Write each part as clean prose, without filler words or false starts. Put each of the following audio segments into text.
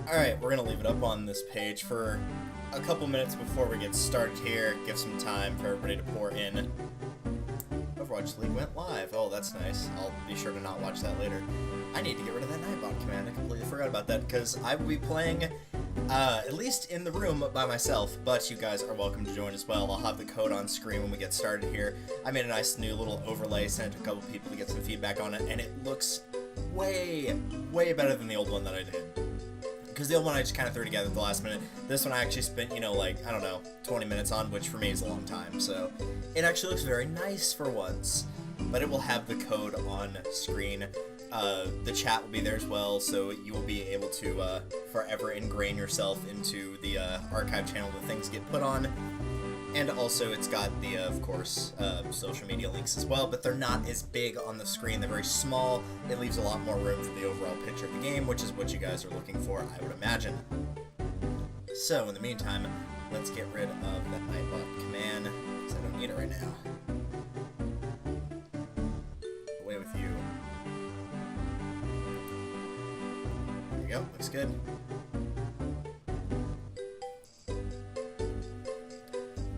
Alright, we're going to leave it up on this page for a couple minutes before we get started here. Give some time for everybody to pour in. Overwatch League went live. Oh, that's nice. I'll be sure to not watch that later. I need to get rid of that Nightbot command. I completely forgot about that because I will be playing, at least in the room by myself, but you guys are welcome to join as well. I'll have the code on screen when we get started here. I made a nice new little overlay, sent it to a couple people to get some feedback on it, and it looks way, way better than the old one that I did. Because the old one I just kind of threw together at the last minute. This one I actually spent, you know, like, I don't know, 20 minutes on, which for me is a long time. So it actually looks very nice for once. But it will have the code on screen. The chat will be there as well, so you will be able to forever ingrain yourself into the archive channel that things get put on. And also it's got the, of course, social media links as well, but they're not as big on the screen. They're very small. It leaves a lot more room for the overall picture of the game, which is what you guys are looking for, I would imagine. So, in the meantime, let's get rid of that Nightbot command, because I don't need it right now. Away with you. There we go, looks good.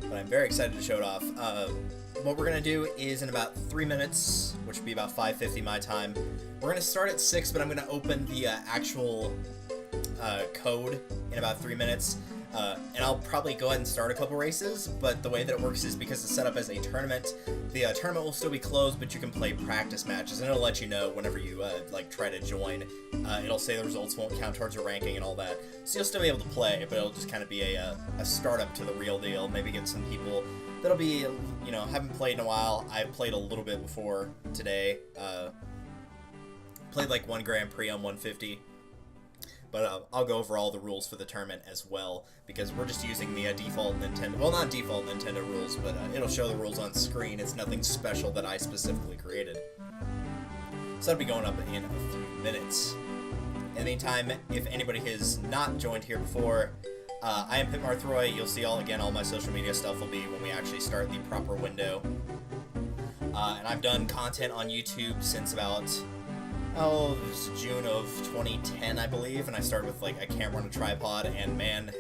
But I'm very excited to show it off. What we're going to do is in about 3 minutes, which would be about 5:50 my time, we're going to start at 6, but I'm going to open the actual code in about 3 minutes. And I'll probably go ahead and start a couple races, but the way that it works is because it's set up as a tournament, the tournament will still be closed, but you can play practice matches, and it'll let you know whenever you like try to join. It'll say the results won't count towards your ranking and all that, so you'll still be able to play, but it'll just kind of be a startup to the real deal. Maybe get some people that'll be, you know, haven't played in a while. I played a little bit before today. Played like one Grand Prix on 150. But I'll go over all the rules for the tournament as well, because we're just using the default Nintendo, well, not default Nintendo rules, but it'll show the rules on screen. It's nothing special that I specifically created. So that'll be going up in a few minutes. In the meantime, if anybody has not joined here before, I am pitmarthroy. You'll see all my social media stuff will be when we actually start the proper window. And I've done content on YouTube since about... oh, it was June of 2010, I believe, and I started with like a camera and a tripod, and man,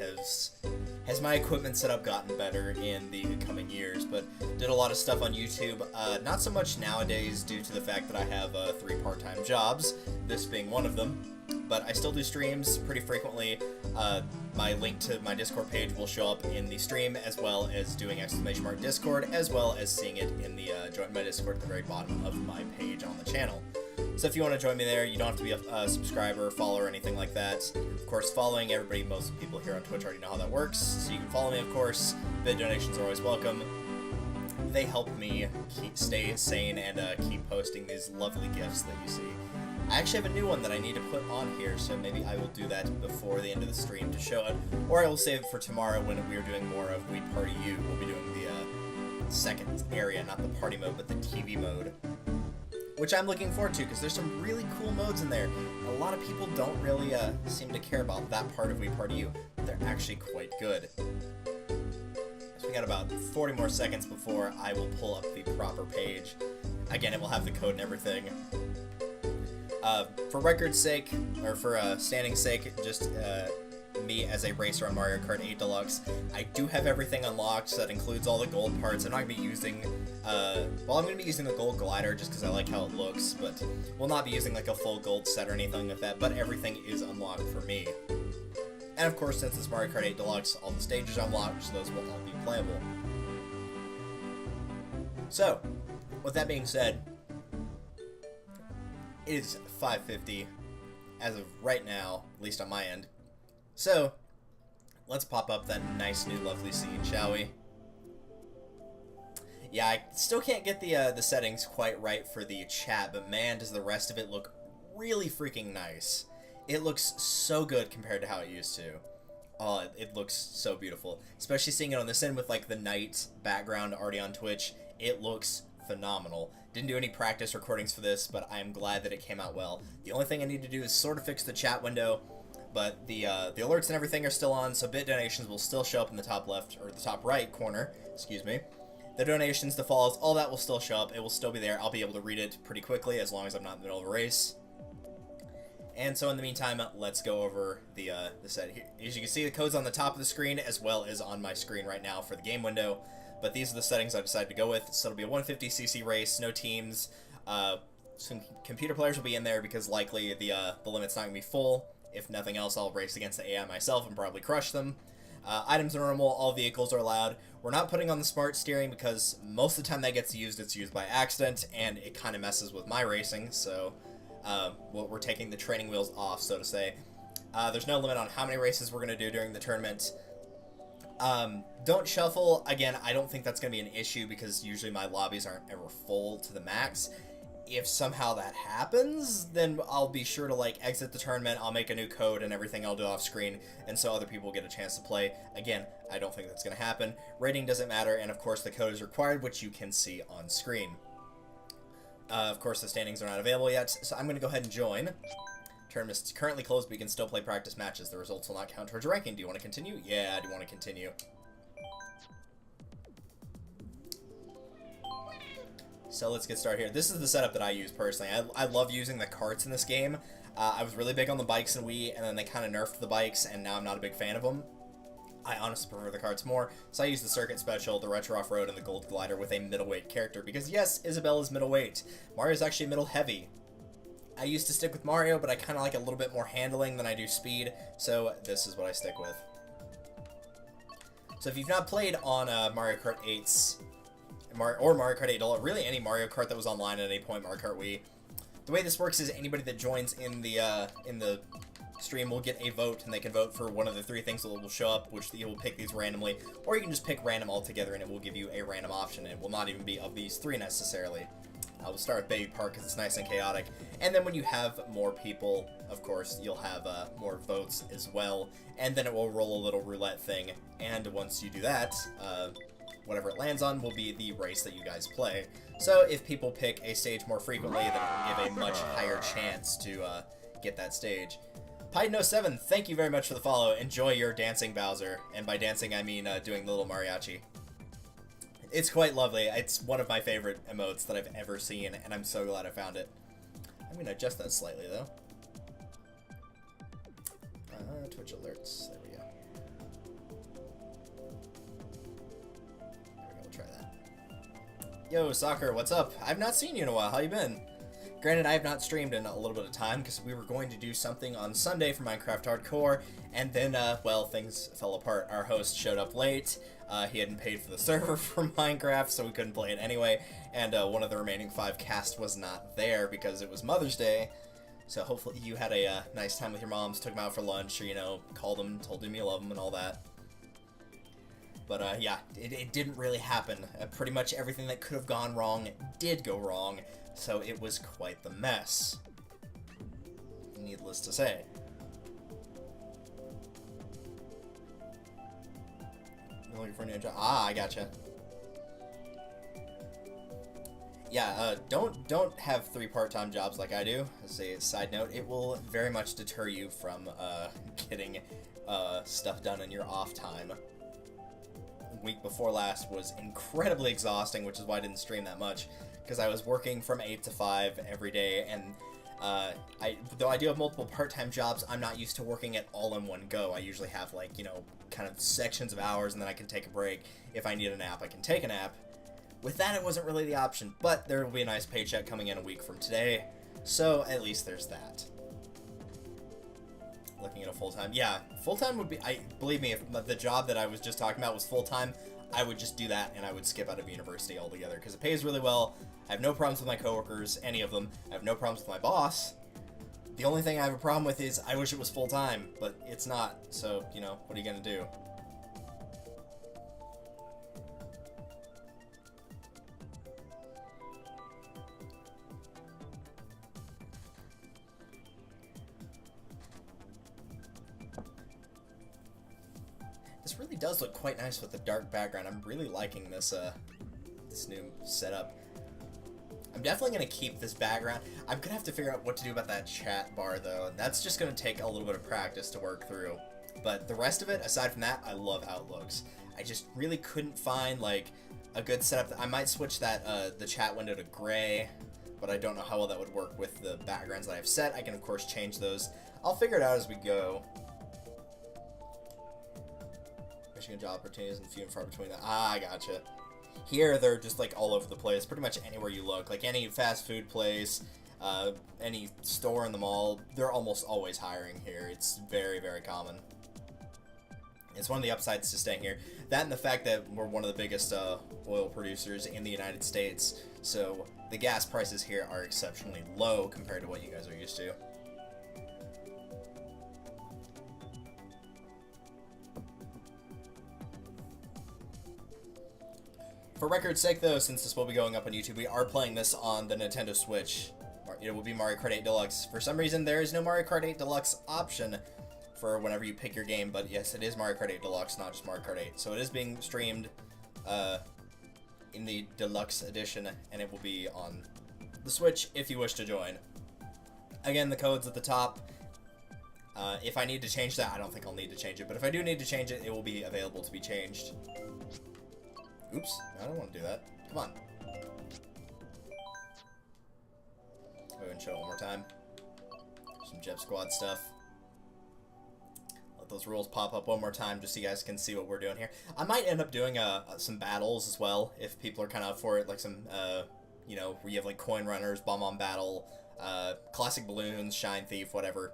has my equipment setup gotten better in the coming years. But did a lot of stuff on YouTube, not so much nowadays due to the fact that I have 3 part-time jobs, this being one of them, but I still do streams pretty frequently. My link to my Discord page will show up in the stream, as well as doing !Discord, as well as seeing it in the join my Discord at the very bottom of my page on the channel. So if you want to join me there, you don't have to be a subscriber, follower, or anything like that. Of course, following everybody, most people here on Twitch already know how that works, so you can follow me, of course. Bid donations are always welcome. They help me stay sane and keep posting these lovely gifts that you see. I actually have a new one that I need to put on here, so maybe I will do that before the end of the stream to show it, or I will save it for tomorrow when we are doing more of We Party You. We'll be doing the second area, not the party mode, but the TV mode, which I'm looking forward to, because there's some really cool modes in there. A lot of people don't really seem to care about that part of We Party You, but they're actually quite good. So we got about 40 more seconds before I will pull up the proper page. Again, it will have the code and everything. For record's sake, or for standing's sake, just me as a racer on Mario Kart 8 Deluxe, I do have everything unlocked, so that includes all the gold parts. I'm not going to be using, well, I'm going to be using the gold glider just because I like how it looks, but we'll not be using like a full gold set or anything like that, but everything is unlocked for me. And of course, since it's Mario Kart 8 Deluxe, all the stages are unlocked, so those will all be playable. So, with that being said, it is 5:50 as of right now, at least on my end. So, let's pop up that nice new lovely scene, shall we? Yeah, I still can't get the settings quite right for the chat, but man, does the rest of it look really freaking nice. It looks so good compared to how it used to. Oh, it looks so beautiful. Especially seeing it on this end with like the night background already on Twitch. It looks phenomenal. Didn't do any practice recordings for this, but I am glad that it came out well. The only thing I need to do is sort of fix the chat window, but the alerts and everything are still on, so bit donations will still show up in the top left, or the top right corner, excuse me. The donations, the follows, all that will still show up. It will still be there. I'll be able to read it pretty quickly as long as I'm not in the middle of a race. And so in the meantime, let's go over the set here. As you can see, the code's on the top of the screen as well as on my screen right now for the game window. But these are the settings I decided to go with. So it'll be a 150cc race, no teams. Some computer players will be in there because likely the limit's not going to be full. If nothing else, I'll race against the AI myself and probably crush them. Items are normal, all vehicles are allowed. We're not putting on the smart steering because most of the time that gets used, it's used by accident, and it kind of messes with my racing, so we're taking the training wheels off, so to say. There's no limit on how many races we're going to do during the tournament. Don't shuffle. Again, I don't think that's going to be an issue because usually my lobbies aren't ever full to the max. If somehow that happens, then I'll be sure to like exit the tournament. I'll make a new code and everything I'll do off screen, and so other people get a chance to play. Again, I don't think that's going to happen. Rating doesn't matter, and of course the code is required, which you can see on screen. Of course the standings are not available yet, so I'm going to go ahead and join. Tournament is currently closed, but you can still play practice matches. The results will not count towards your ranking. Do you want to continue? Yeah, I do want to continue. So let's get started here. This is the setup that I use personally. I love using the karts in this game. I was really big on the bikes in Wii, and then they kind of nerfed the bikes, and now I'm not a big fan of them. I honestly prefer the karts more, so I use the Circuit Special, the Retro Off-Road, and the Gold Glider with a middleweight character, because yes, Isabelle is middleweight. Mario's actually middle heavy. I used to stick with Mario, but I kind of like a little bit more handling than I do speed, so this is what I stick with. So if you've not played on Mario Kart 8's or Mario Kart 8 Deluxe, really any Mario Kart that was online at any point, Mario Kart Wii. The way this works is anybody that joins in the stream will get a vote, and they can vote for one of the three things that will show up, which you will pick these randomly, or you can just pick random altogether, and it will give you a random option, and it will not even be of these three necessarily. We'll start with Baby Park because it's nice and chaotic, and then when you have more people, of course, you'll have more votes as well, and then it will roll a little roulette thing, and once you do that, whatever it lands on will be the race that you guys play. So if people pick a stage more frequently, then it will give a much higher chance to get that stage. Pyden07, thank you very much for the follow. Enjoy your dancing Bowser. And by dancing, I mean doing the little mariachi. It's quite lovely. It's one of my favorite emotes that I've ever seen, and I'm so glad I found it. I'm going to adjust that slightly, though. Twitch alerts. There we go. We'll try that. Yo, Soccer, what's up? I've not seen you in a while. How you been? Granted, I have not streamed in a little bit of time because we were going to do something on Sunday for Minecraft Hardcore, and then, well, things fell apart. Our host showed up late. He hadn't paid for the server for Minecraft, so we couldn't play it anyway, and one of the remaining 5 cast was not there because it was Mother's Day. So hopefully you had a nice time with your moms, took them out for lunch, or, you know, called them, told them you love them, and all that. But, yeah, it didn't really happen. Pretty much everything that could have gone wrong did go wrong, so it was quite the mess. Needless to say. Looking for a new job. Ah, I gotcha. Yeah, don't have 3 part-time jobs like I do. As a side note, it will very much deter you from getting stuff done in your off time. Week before last was incredibly exhausting, which is why I didn't stream that much, because I was working from 8 to 5 every day, and though I do have multiple part-time jobs, I'm not used to working it all in one go. I usually have, like, you know, kind of sections of hours, and then I can take a break. If I need a nap, I can take a nap. With that, it wasn't really the option, but there will be a nice paycheck coming in a week from today, so at least there's that. Looking at a full-time, yeah, full-time would be, believe me, if the job that I was just talking about was full-time, I would just do that, and I would skip out of university altogether, because it pays really well. I have no problems with my coworkers, any of them. I have no problems with my boss. The only thing I have a problem with is I wish it was full-time, but it's not, so, you know, what are you gonna do? This really does look quite nice with the dark background. I'm really liking this this new setup. I'm definitely going to keep this background. I'm going to have to figure out what to do about that chat bar, though. That's just going to take a little bit of practice to work through. But the rest of it, aside from that, I love how it looks. I just really couldn't find, like, a good setup. I might switch that the chat window to gray. but I don't know how well that would work with the backgrounds that I've set. I can, of course, change those. I'll figure it out as we go. Michigan job opportunities and few and far between that. Ah, I gotcha. Here, they're just, like, all over the place. Pretty much anywhere you look. Like, any fast food place, any store in the mall, they're almost always hiring here. It's very, very common. It's one of the upsides to staying here. That and the fact that we're one of the biggest oil producers in the United States, so the gas prices here are exceptionally low compared to what you guys are used to. For record's sake, though, since this will be going up on YouTube, we are playing this on the Nintendo Switch. It will be Mario Kart 8 Deluxe. For some reason, there is no Mario Kart 8 Deluxe option for whenever you pick your game, but yes, it is Mario Kart 8 Deluxe, not just Mario Kart 8. So it is being streamed in the Deluxe edition, and it will be on the Switch if you wish to join. Again, the code's at the top. If I need to change that, I don't think I'll need to change it, but if I do need to change it, it will be available to be changed. Oops, I don't want to do that. Come on. Go ahead and show it one more time. Some Jeb Squad stuff. Let those rules pop up one more time just so you guys can see what we're doing here. I might end up doing some battles as well if people are kind of up for it, like some, you know, where you have like coin runners, bomb-on battle, classic balloons, shine thief, whatever.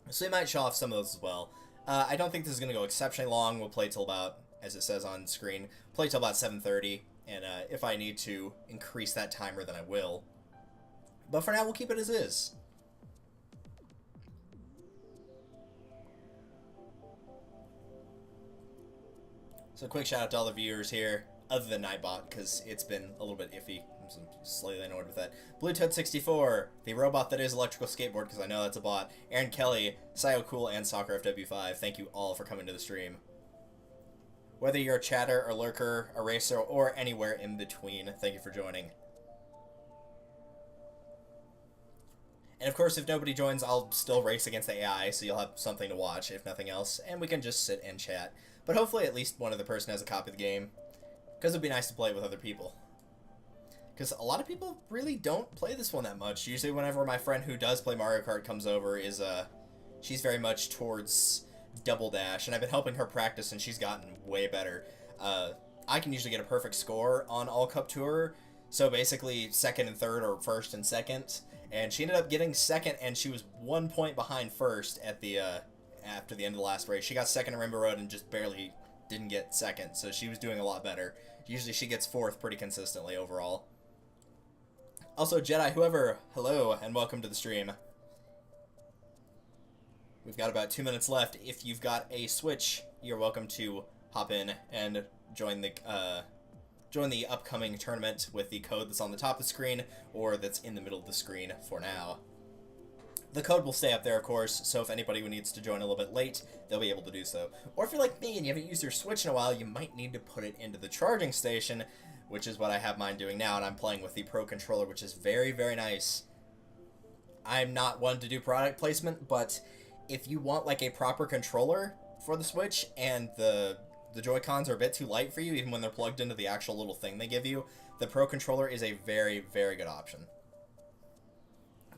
So we might show off some of those as well. I don't think this is going to go exceptionally long. We'll play till about, as it says on screen, play till about 7:30, and if I need to increase that timer, then I will. But for now, we'll keep it as is. So quick shout out to all the viewers here, other than Nightbot, because it's been a little bit iffy. I'm slightly annoyed with that. BlueToad64, the robot that is Electrical Skateboard, because I know that's a bot. Aaron Kelly, SioCool, and SoccerFW5, thank you all for coming to the stream. Whether you're a chatter, a lurker, a racer, or anywhere in between, thank you for joining. And of course, if nobody joins, I'll still race against the AI, so you'll have something to watch, if nothing else, and we can just sit and chat. But hopefully at least one other person has a copy of the game, because it'd be nice to play it with other people. Because a lot of people really don't play this one that much. Usually whenever my friend who does play Mario Kart comes over, she's very much towards Double Dash, and I've been helping her practice, and she's gotten way better. I can usually get a perfect score on All Cup Tour, so basically second and third, or first and second, and she ended up getting second, and she was 1 point behind first at the after the end of the last race. She got second in Rainbow Road and just barely didn't get second, so she was doing a lot better. Usually she gets fourth pretty consistently overall. Also, Jedi, whoever, hello, and welcome to the stream. We've got about 2 minutes left. If you've got a Switch, you're welcome to hop in and join the upcoming tournament with the code that's on the top of the screen, or that's in the middle of the screen for now. The code will stay up there, of course, so if anybody who needs to join a little bit late, they'll be able to do so. Or if you're like me and you haven't used your Switch in a while, you might need to put it into the charging station, which is what I have mine doing now, and I'm playing with the Pro Controller, which is very, very nice. I'm not one to do product placement, but if you want like a proper controller for the Switch, and the Joy-Cons are a bit too light for you, even when they're plugged into the actual little thing they give you, the Pro Controller is a very, very good option.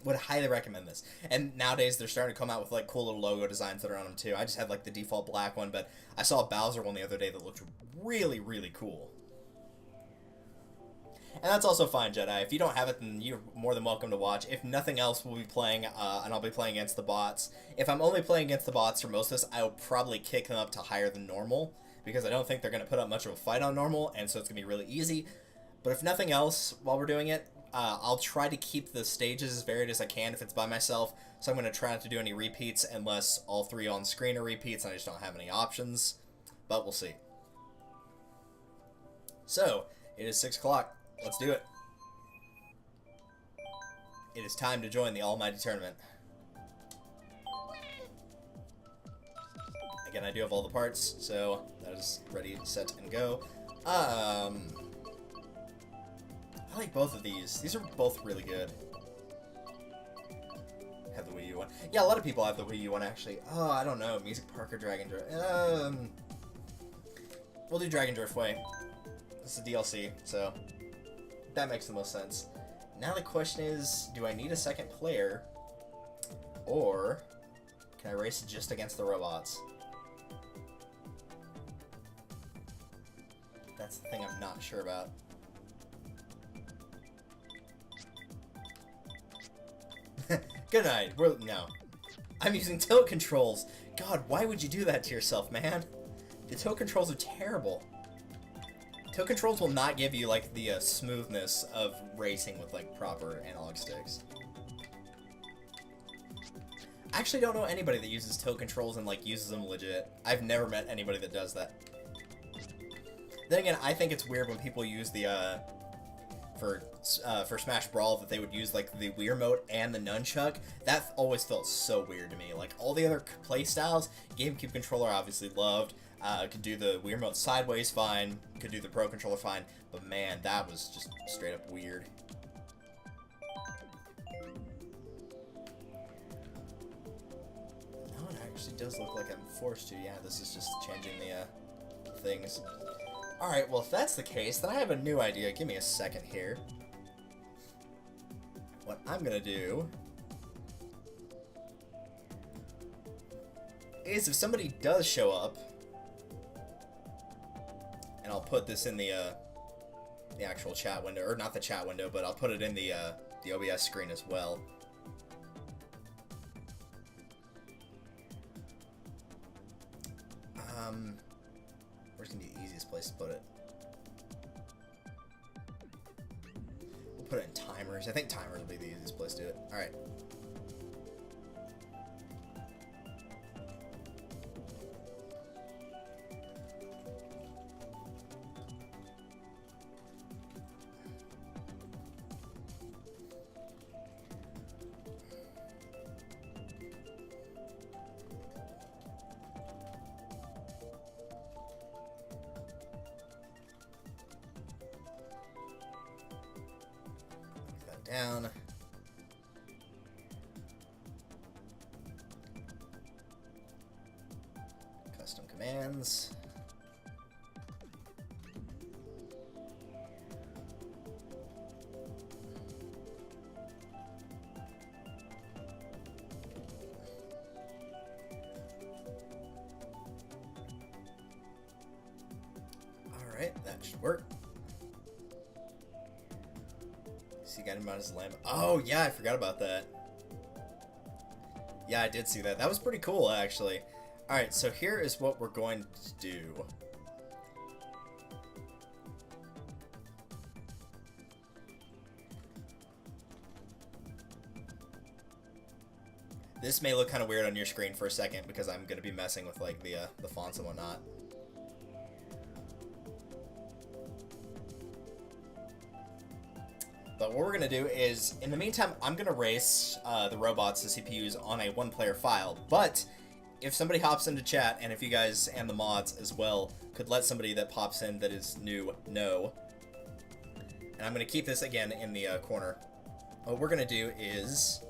Would highly recommend this. And nowadays they're starting to come out with like cool little logo designs that are on them too. I just had like the default black one, but I saw a Bowser one the other day that looked really, really cool. And that's also fine, Jedi. If you don't have it, then you're more than welcome to watch. If nothing else, we'll be playing, and I'll be playing against the bots. If I'm only playing against the bots for most of this, I'll probably kick them up to higher than normal, because I don't think they're going to put up much of a fight on normal, and so it's going to be really easy. But if nothing else, while we're doing it, I'll try to keep the stages as varied as I can if it's by myself, so I'm going to try not to do any repeats unless all three on screen are repeats and I just don't have any options, but we'll see. So, it is 6 o'clock. Let's do it. It is time to join the almighty tournament. Again, I do have all the parts, so that is ready, set, and go. I like both of these. These are both really good. Have the Wii U one. Yeah, a lot of people have the Wii U one, actually. Oh, I don't know. Music Park or Dragon Drift. We'll do Dragon Driftway. This is DLC, so that makes the most sense. Now the question is, do I need a second player, or can I race just against the robots? That's the thing I'm not sure about. Good night. No. I'm using tilt controls. God, why would you do that to yourself, man? The tilt controls are terrible. Tilt controls will not give you, like, the smoothness of racing with, like, proper analog sticks. I actually don't know anybody that uses tilt controls and, like, uses them legit. I've never met anybody that does that. Then again, I think it's weird when people use the, for Smash Brawl, that they would use, like, the Wii Remote and the Nunchuck. That always felt so weird to me. Like, all the other playstyles, GameCube controller obviously loved. Could do the Wii Remote sideways fine. Could do the Pro Controller fine. But man, that was just straight up weird. No, it actually does look like I'm forced to. Yeah, this is just changing the things. Alright, well, if that's the case, then I have a new idea. Give me a second here. What I'm gonna do is, if somebody does show up, and I'll put this in the actual chat window, or not the chat window, but I'll put it in the OBS screen as well. Where's gonna be the easiest place to put it? We'll put it in timers. I think timers will be the easiest place to do it. All right. Down. Custom commands. All right, that should work. He got him on his lamb. Oh, yeah, I forgot about that. Yeah, I did see that. That was pretty cool, actually. Alright, so here is what we're going to do. This may look kind of weird on your screen for a second, because I'm going to be messing with, like, the fonts and whatnot. But what we're going to do is, in the meantime, I'm going to race the robots, the CPUs, on a one-player file. But if somebody hops into chat, and if you guys and the mods as well could let somebody that pops in that is new know. And I'm going to keep this, again, in the corner. What we're going to do is...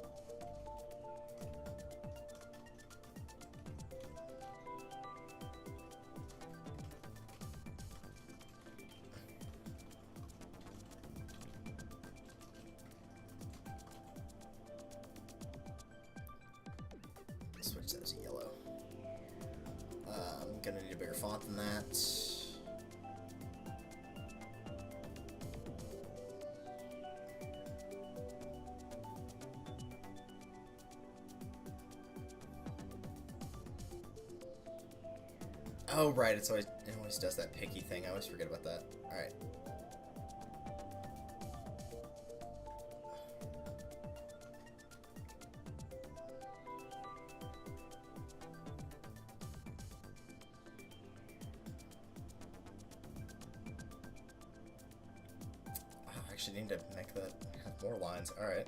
switch that to yellow. I'm gonna need a bigger font than that. Oh right, it always does that picky thing. I always forget about that. All right. Actually need to make that have more lines. All right.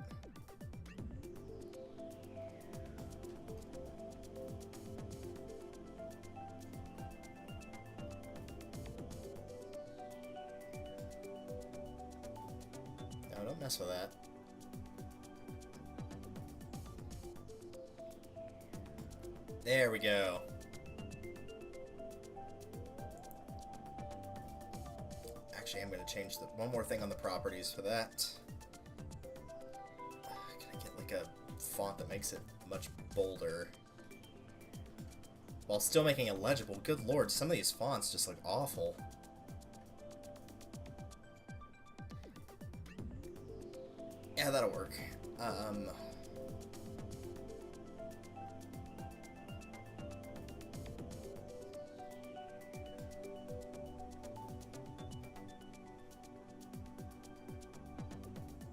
No, don't mess with that. There we go. Actually, I'm going to change one more thing on the properties for that. font that makes it much bolder, while still making it legible. Good lord, some of these fonts just look awful. Yeah, that'll work.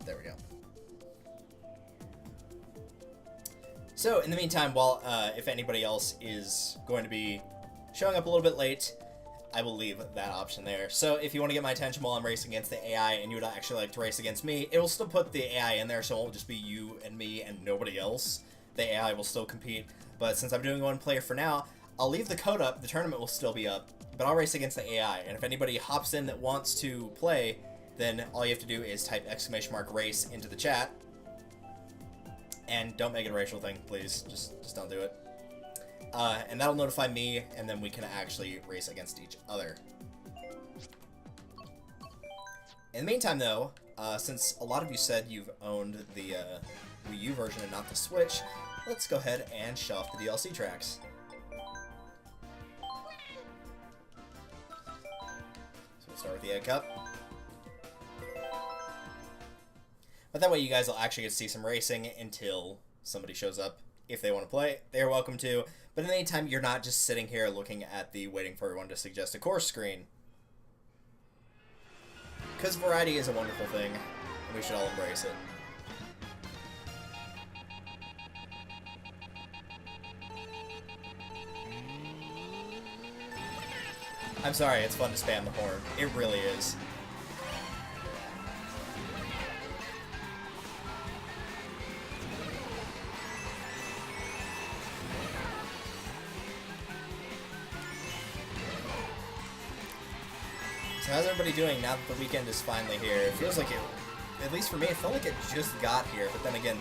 There we go. So, in the meantime, while if anybody else is going to be showing up a little bit late, I will leave that option there. So, if you want to get my attention while I'm racing against the AI and you would actually like to race against me, it will still put the AI in there, so it won't just be you and me and nobody else. The AI will still compete, but since I'm doing one player for now, I'll leave the code up, the tournament will still be up, but I'll race against the AI, and if anybody hops in that wants to play, then all you have to do is type !race into the chat. And don't make it a racial thing, please. Just don't do it. And that'll notify me, and then we can actually race against each other. In the meantime, though, since a lot of you said you've owned the Wii U version and not the Switch, let's go ahead and show off the DLC tracks. So we'll start with the Egg Cup. But that way you guys will actually get to see some racing until somebody shows up. If they want to play, they're welcome to. But in the meantime, you're not just sitting here looking at the waiting for everyone to suggest a course screen. Because variety is a wonderful thing, and we should all embrace it. I'm sorry, it's fun to spam the horn. It really is. So how's everybody doing now that the weekend is finally here? It feels like it, at least for me, it felt like it just got here, but then again,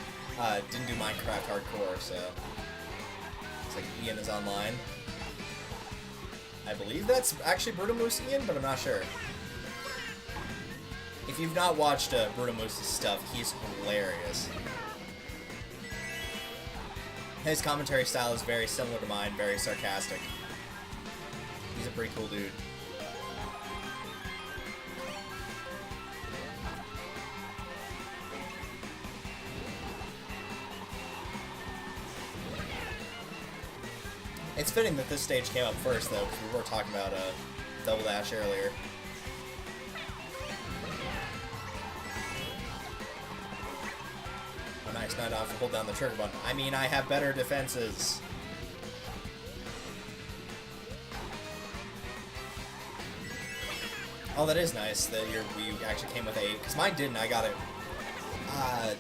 didn't do Minecraft Hardcore, so it's like Ian is online. I believe that's actually Brutal Moose Ian, but I'm not sure. If you've not watched Brutal Moose's stuff, he's hilarious. His commentary style is very similar to mine, very sarcastic. He's a pretty cool dude. It's fitting that this stage came up first, though, because we were talking about Double Dash earlier. Oh, nice. Now I don't have to hold down the trigger button. I mean, I have better defenses. Oh, that is nice that your Wii U actually came with 8, because mine didn't. I got it.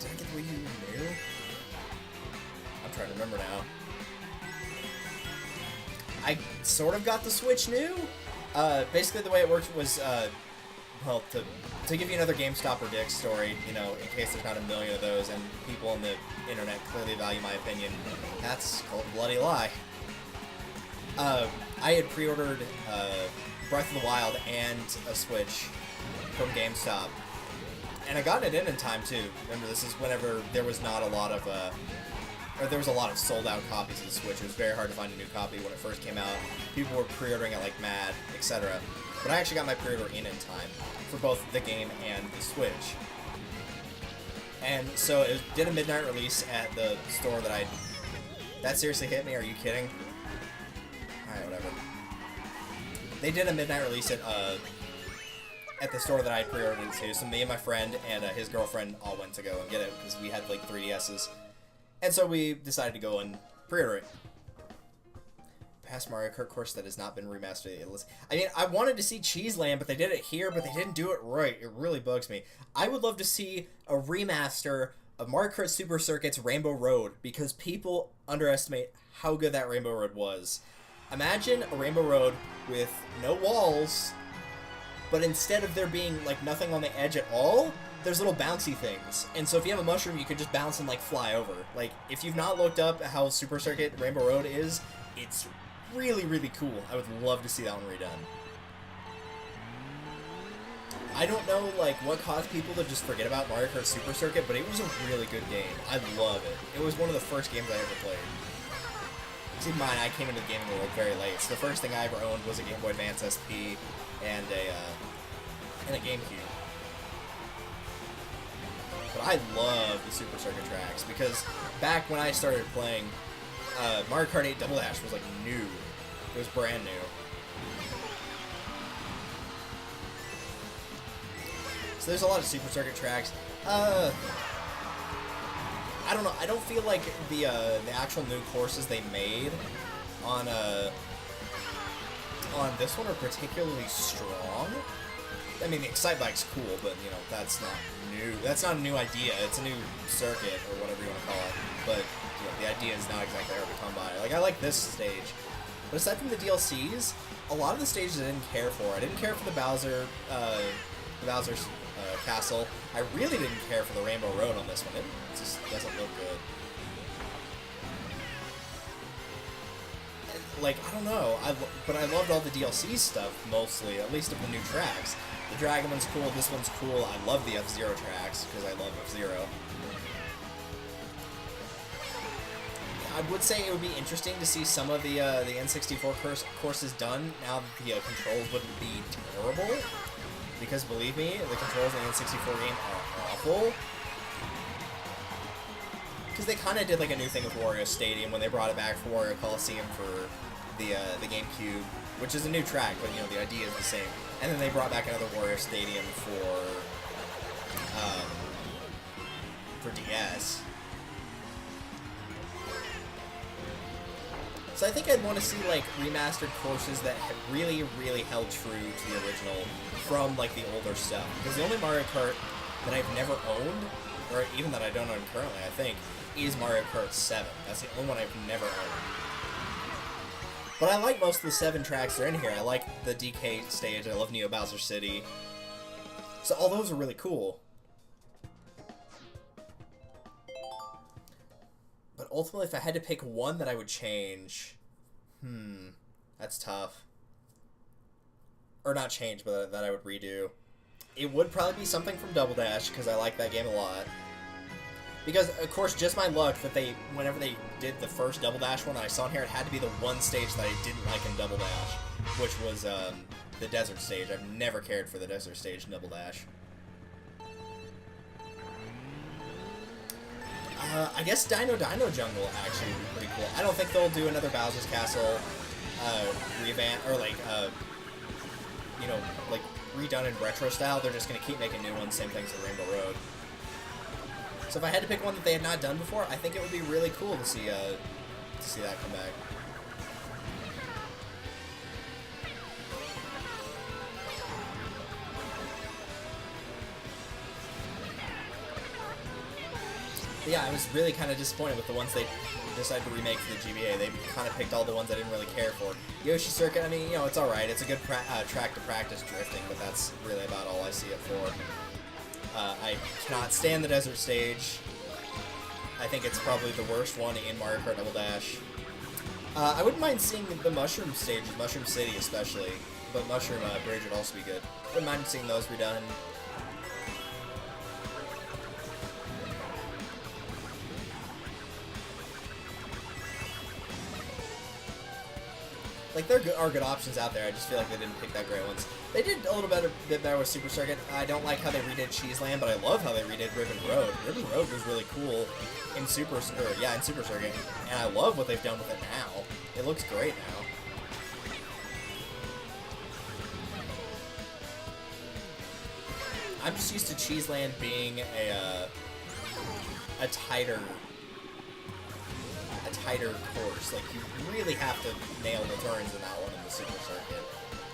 Did I get the Wii U new? I'm trying to remember now. I sort of got the Switch new. Basically, the way it worked was, well, to give you another GameStop or Dick's story, you know, in case there's not a million of those and people on the internet clearly value my opinion, that's called a bloody lie. I had pre-ordered Breath of the Wild and a Switch from GameStop, and I got it in time too. Remember, this is whenever there was not a lot of or there was a lot of sold-out copies of the Switch. It was very hard to find a new copy when it first came out. People were pre-ordering it like mad, etc. But I actually got my pre-order in time for both the game and the Switch. And so it did a midnight release at the store that I... That seriously hit me? Are you kidding? Alright, whatever. They did a midnight release at the store that I pre-ordered it to. So me and my friend and his girlfriend all went to go and get it because we had like 3DSs. And so we decided to go and pre-order it. Past Mario Kart course that has not been remastered. I mean, I wanted to see Cheese Land, but they did it here, but they didn't do it right. It really bugs me. I would love to see a remaster of Mario Kart Super Circuit's Rainbow Road, because people underestimate how good that Rainbow Road was. Imagine a Rainbow Road with no walls, but instead of there being, like, nothing on the edge at all, there's little bouncy things. And so if you have a mushroom, you can just bounce and, like, fly over. Like, if you've not looked up how Super Circuit Rainbow Road is, it's really, really cool. I would love to see that one redone. I don't know, like, what caused people to just forget about Mario Kart Super Circuit, but it was a really good game. I love it. It was one of the first games I ever played. Keep in mind, I came into the gaming world very late, so the first thing I ever owned was a Game Boy Advance SP and a GameCube. But I love the Super Circuit tracks, because back when I started playing, Mario Kart 8 Double Dash was, like, new. It was brand new. So there's a lot of Super Circuit tracks. I don't know. I don't feel like the actual new courses they made on this one are particularly strong. I mean, the Excite Bike's cool, but you know that's not new. That's not a new idea. It's a new circuit or whatever you want to call it. But you know, the idea is not exactly hard to come by. Like I like this stage, but aside from the DLCs, a lot of the stages I didn't care for. I didn't care for the Bowser's castle. I really didn't care for the Rainbow Road on this one. It just doesn't look good. And, like, I don't know. But I loved all the DLC stuff, mostly, at least of the new tracks. The Dragon one's cool, this one's cool. I love the F-Zero tracks, because I love F-Zero. I would say it would be interesting to see some of the N64 courses done now that the controls wouldn't be terrible. Because believe me, the controls in the N64 game are awful. Because they kind of did like a new thing with Wario Stadium when they brought it back for Wario Coliseum for the GameCube, which is a new track, but you know the idea is the same. And then they brought back another Wario Stadium for DS. So I think I'd want to see like remastered courses that have really, really held true to the original from like the older stuff. Because the only Mario Kart that I've never owned, or even that I don't own currently, I think, is Mario Kart 7. That's the only one I've never owned. But I like most of the 7 tracks that are in here. I like the DK stage. I love Neo Bowser City. So all those are really cool. But ultimately, if I had to pick one that I would change, that's tough. Or not change, but that I would redo. It would probably be something from Double Dash, because I like that game a lot. Because, of course, just my luck that whenever they did the first Double Dash one that I saw in here, it had to be the one stage that I didn't like in Double Dash, which was the desert stage. I've never cared for the desert stage in Double Dash. I guess Dino Jungle actually would be pretty cool. I don't think they'll do another Bowser's Castle revamp, or like, you know, like redone in retro style. They're just going to keep making new ones, same things with Rainbow Road. So if I had to pick one that they had not done before, I think it would be really cool to see that come back. But yeah, I was really kind of disappointed with the ones they decided to remake for the GBA. They kind of picked all the ones I didn't really care for. Yoshi Circuit, I mean, you know, it's alright. It's a good track to practice drifting, but that's really about all I see it for. I cannot stand the desert stage. I think it's probably the worst one in Mario Kart Double Dash. I wouldn't mind seeing the Mushroom stages, Mushroom City especially, but Mushroom Bridge would also be good. Wouldn't mind seeing those redone. Like, there are good options out there, I just feel like they didn't pick that great ones. They did a little bit better with Super Circuit. I don't like how they redid Cheese Land, but I love how they redid Ribbon Road. Ribbon Road was really cool in Super Circuit, and I love what they've done with it now. It looks great now. I'm just used to Cheese Land being a tighter course. Like, you really have to nail the turns in that one in the Super Circuit.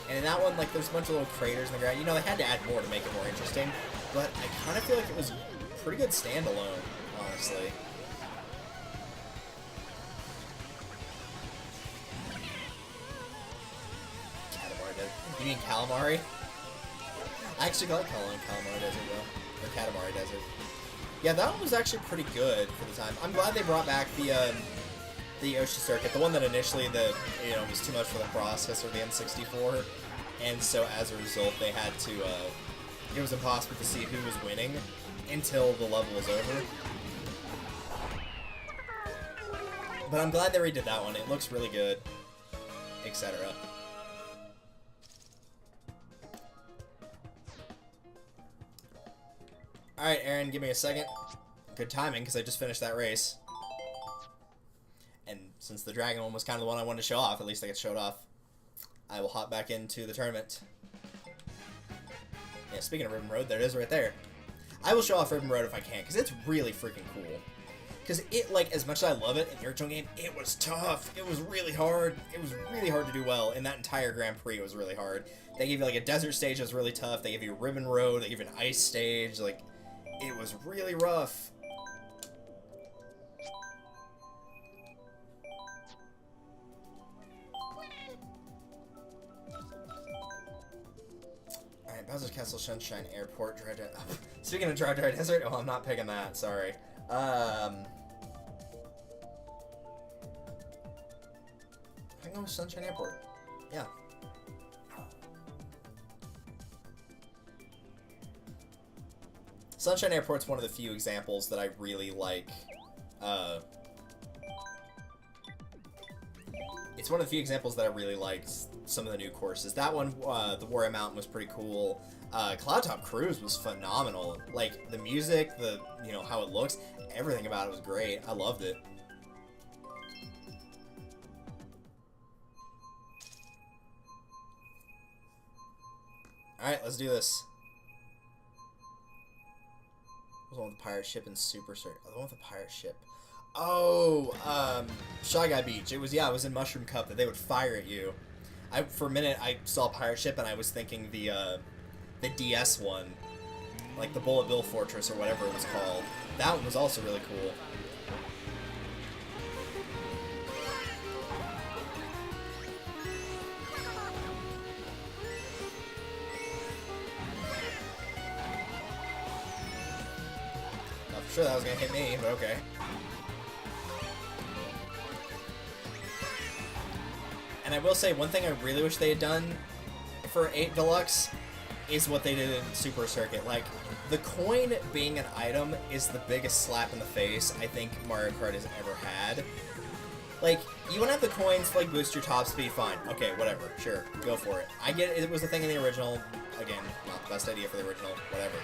And in that one, like, there's a bunch of little craters in the ground. You know, they had to add more to make it more interesting, but I kind of feel like it was pretty good standalone, honestly. Katamari Desert. You mean Calamari? I actually like calling Calamari Desert, though. Or Katamari Desert. Yeah, that one was actually pretty good for the time. I'm glad they brought back the Yoshi Circuit, the one that initially was too much for the processor, the N64, and so as a result they had to it was impossible to see who was winning until the level was over. But I'm glad they redid that one. It looks really good, etc. Alright, Aaron, give me a second. Good timing, because I just finished that race. And since the dragon one was kind of the one I wanted to show off, at least I get showed off, I will hop back into the tournament. Yeah, speaking of Ribbon Road, there it is right there. I will show off Ribbon Road if I can, because it's really freaking cool. Because it, like, as much as I love it in the original game, it was tough. It was really hard. It was really hard to do well. In that entire Grand Prix, it was really hard. They gave you, like, a desert stage that was really tough. They gave you a Ribbon Road. They gave you an ice stage. Like, it was really rough. Alright, Bowser's Castle, Sunshine Airport, Dry Dry... Speaking of Dry Desert, oh, I'm not picking that, sorry. I can go with Sunshine Airport. Yeah. Sunshine Airport's one of the few examples that I really like. It's one of the few examples that I really liked some of the new courses. That one, the Warrior Mountain, was pretty cool. Cloud Top Cruise was phenomenal. Like, the music, the, you know, how it looks, everything about it was great. I loved it. Alright, let's do this. The one with the pirate ship and Super Circuit. Oh, the one with the pirate ship. Oh, Shy Guy Beach. It was, yeah, it was in Mushroom Cup that they would fire at you. For a minute, I saw pirate ship and I was thinking the DS one. Like the Bullet Bill Fortress or whatever it was called. That one was also really cool. Not for sure that was gonna hit me, but okay. And I will say, one thing I really wish they had done for 8 Deluxe is what they did in Super Circuit. Like, the coin being an item is the biggest slap in the face I think Mario Kart has ever had. Like, you want to have the coins to, like, boost your top speed, fine. Okay, whatever, sure, go for it. I get it was a thing in the original. Again, not the best idea for the original, whatever.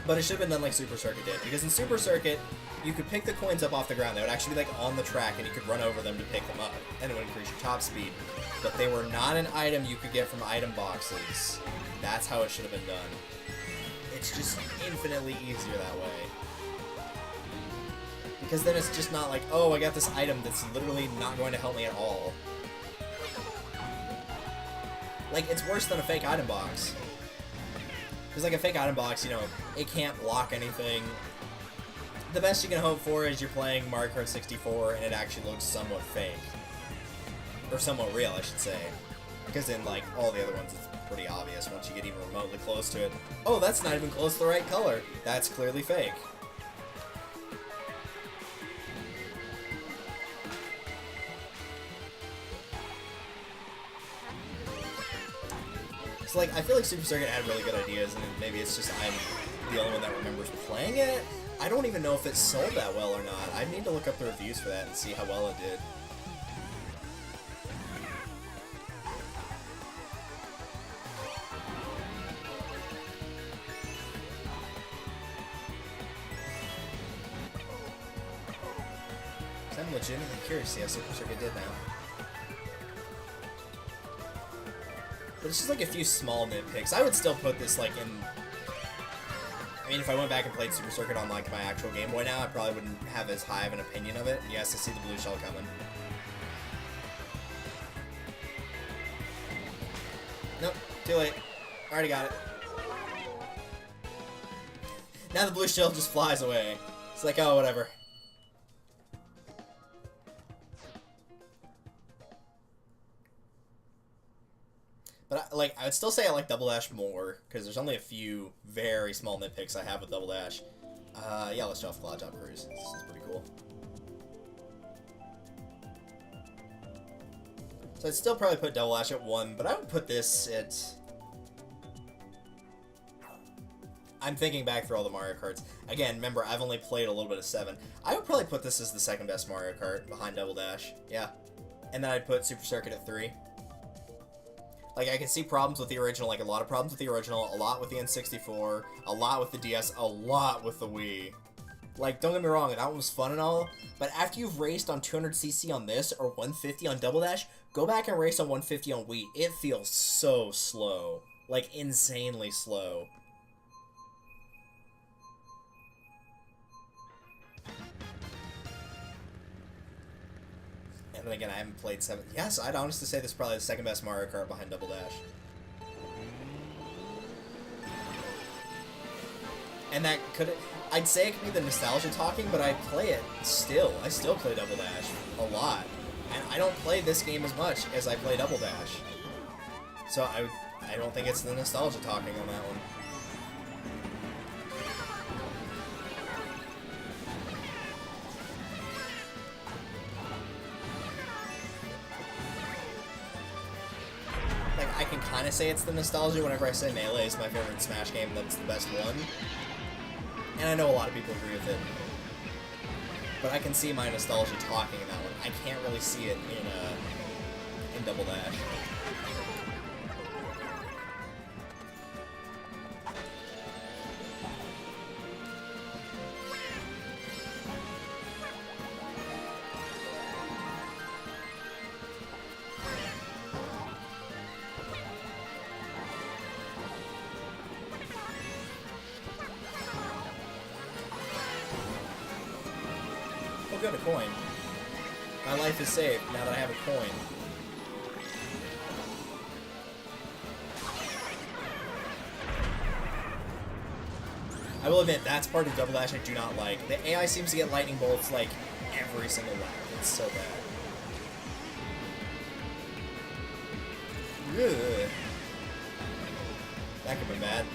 But it should have been done like Super Circuit did, because in Super Circuit, you could pick the coins up off the ground. They would actually be like on the track, and you could run over them to pick them up, and it would increase your top speed. But they were not an item you could get from item boxes. That's how it should have been done. It's just infinitely easier that way. Because then it's just not like, oh, I got this item that's literally not going to help me at all. Like, it's worse than a fake item box. Because, like, a fake item box, you know, it can't block anything. The best you can hope for is you're playing Mario Kart 64 and it actually looks somewhat fake. Or somewhat real, I should say. Because in, like, all the other ones, it's pretty obvious once you get even remotely close to it. Oh, that's not even close to the right color. That's clearly fake. Like, I feel like Super Circuit had really good ideas, and maybe it's just I'm the only one that remembers playing it. I don't even know if it sold that well or not. I need to look up the reviews for that and see how well it did. I'm legitimately curious to see how Super Circuit did now. But it's just like a few small nitpicks. I would still put this like in... I mean, if I went back and played Super Circuit on like my actual Game Boy now, I probably wouldn't have as high of an opinion of it. Yes, I see the blue shell coming. Nope, too late. Already got it. Now the blue shell just flies away. It's like, oh, whatever. But, I would still say I like Double Dash more, because there's only a few very small nitpicks I have with Double Dash. Yeah, let's show off Cloud Top Cruise. This is pretty cool. So I'd still probably put Double Dash at 1, but I would put this at... I'm thinking back through all the Mario Karts. Again, remember, I've only played a little bit of 7. I would probably put this as the second best Mario Kart behind Double Dash. Yeah. And then I'd put Super Circuit at 3. Like, I can see problems with the original, like a lot of problems with the original, a lot with the N64, a lot with the DS, a lot with the Wii. Like, don't get me wrong, that one was fun and all, but after you've raced on 200cc on this, or 150 on Double Dash, go back and race on 150 on Wii. It feels so slow. Like, insanely slow. And then again, I haven't played 7. Yes, I'd honestly say this is probably the second best Mario Kart behind Double Dash. And that could... I'd say it could be the nostalgia talking, but I play it still. I still play Double Dash a lot. And I don't play this game as much as I play Double Dash. So I don't think it's the nostalgia talking on that one. Like, I can kind of say it's the nostalgia whenever I say Melee is my favorite Smash game, that's the best one. And I know a lot of people agree with it. But I can see my nostalgia talking in that one. I can't really see it in Double Dash. Got a coin. My life is saved now that I have a coin. I will admit, that's part of Double Dash I do not like. The AI seems to get lightning bolts like every single lap. It's so bad. Ugh. That could be bad.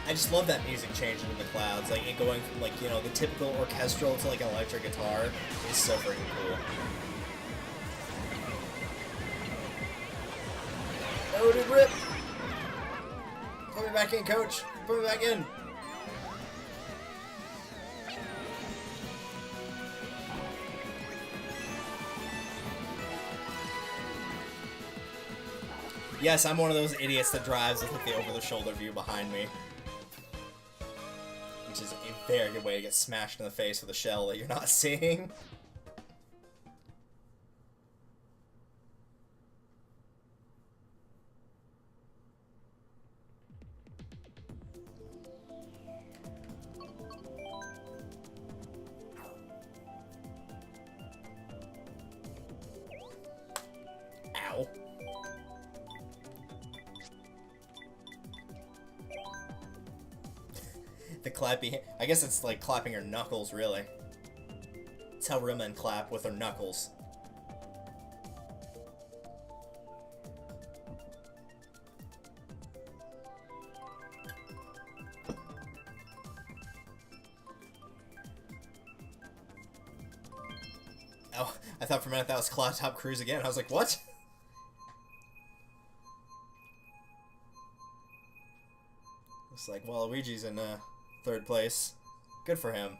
I just love that music changing in the clouds, like it going from like, you know, the typical orchestral to like an electric guitar is so freaking cool. Oh, dude, rip! Put me back in, coach! Put me back in! Yes, I'm one of those idiots that drives with like the over-the-shoulder view behind me. Which is a very good way to get smashed in the face with a shell that you're not seeing. Ow. The clappy... I guess it's like clapping her knuckles, really. It's how real men clap, with their knuckles. Oh, I thought for a minute that was Cloud Top Cruise again. I was like, what? It's like, well, Luigi's in, third place. Good for him.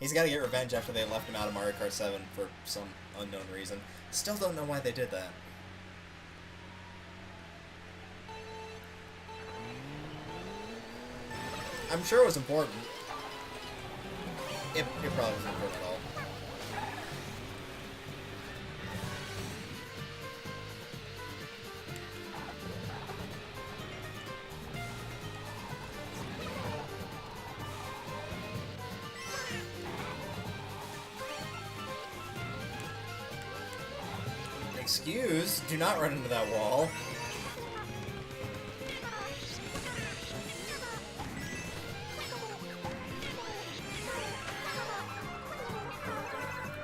He's got to get revenge after they left him out of Mario Kart 7 for some unknown reason. Still don't know why they did that. I'm sure it was important. It probably wasn't important at all. Excuse? Do not run into that wall.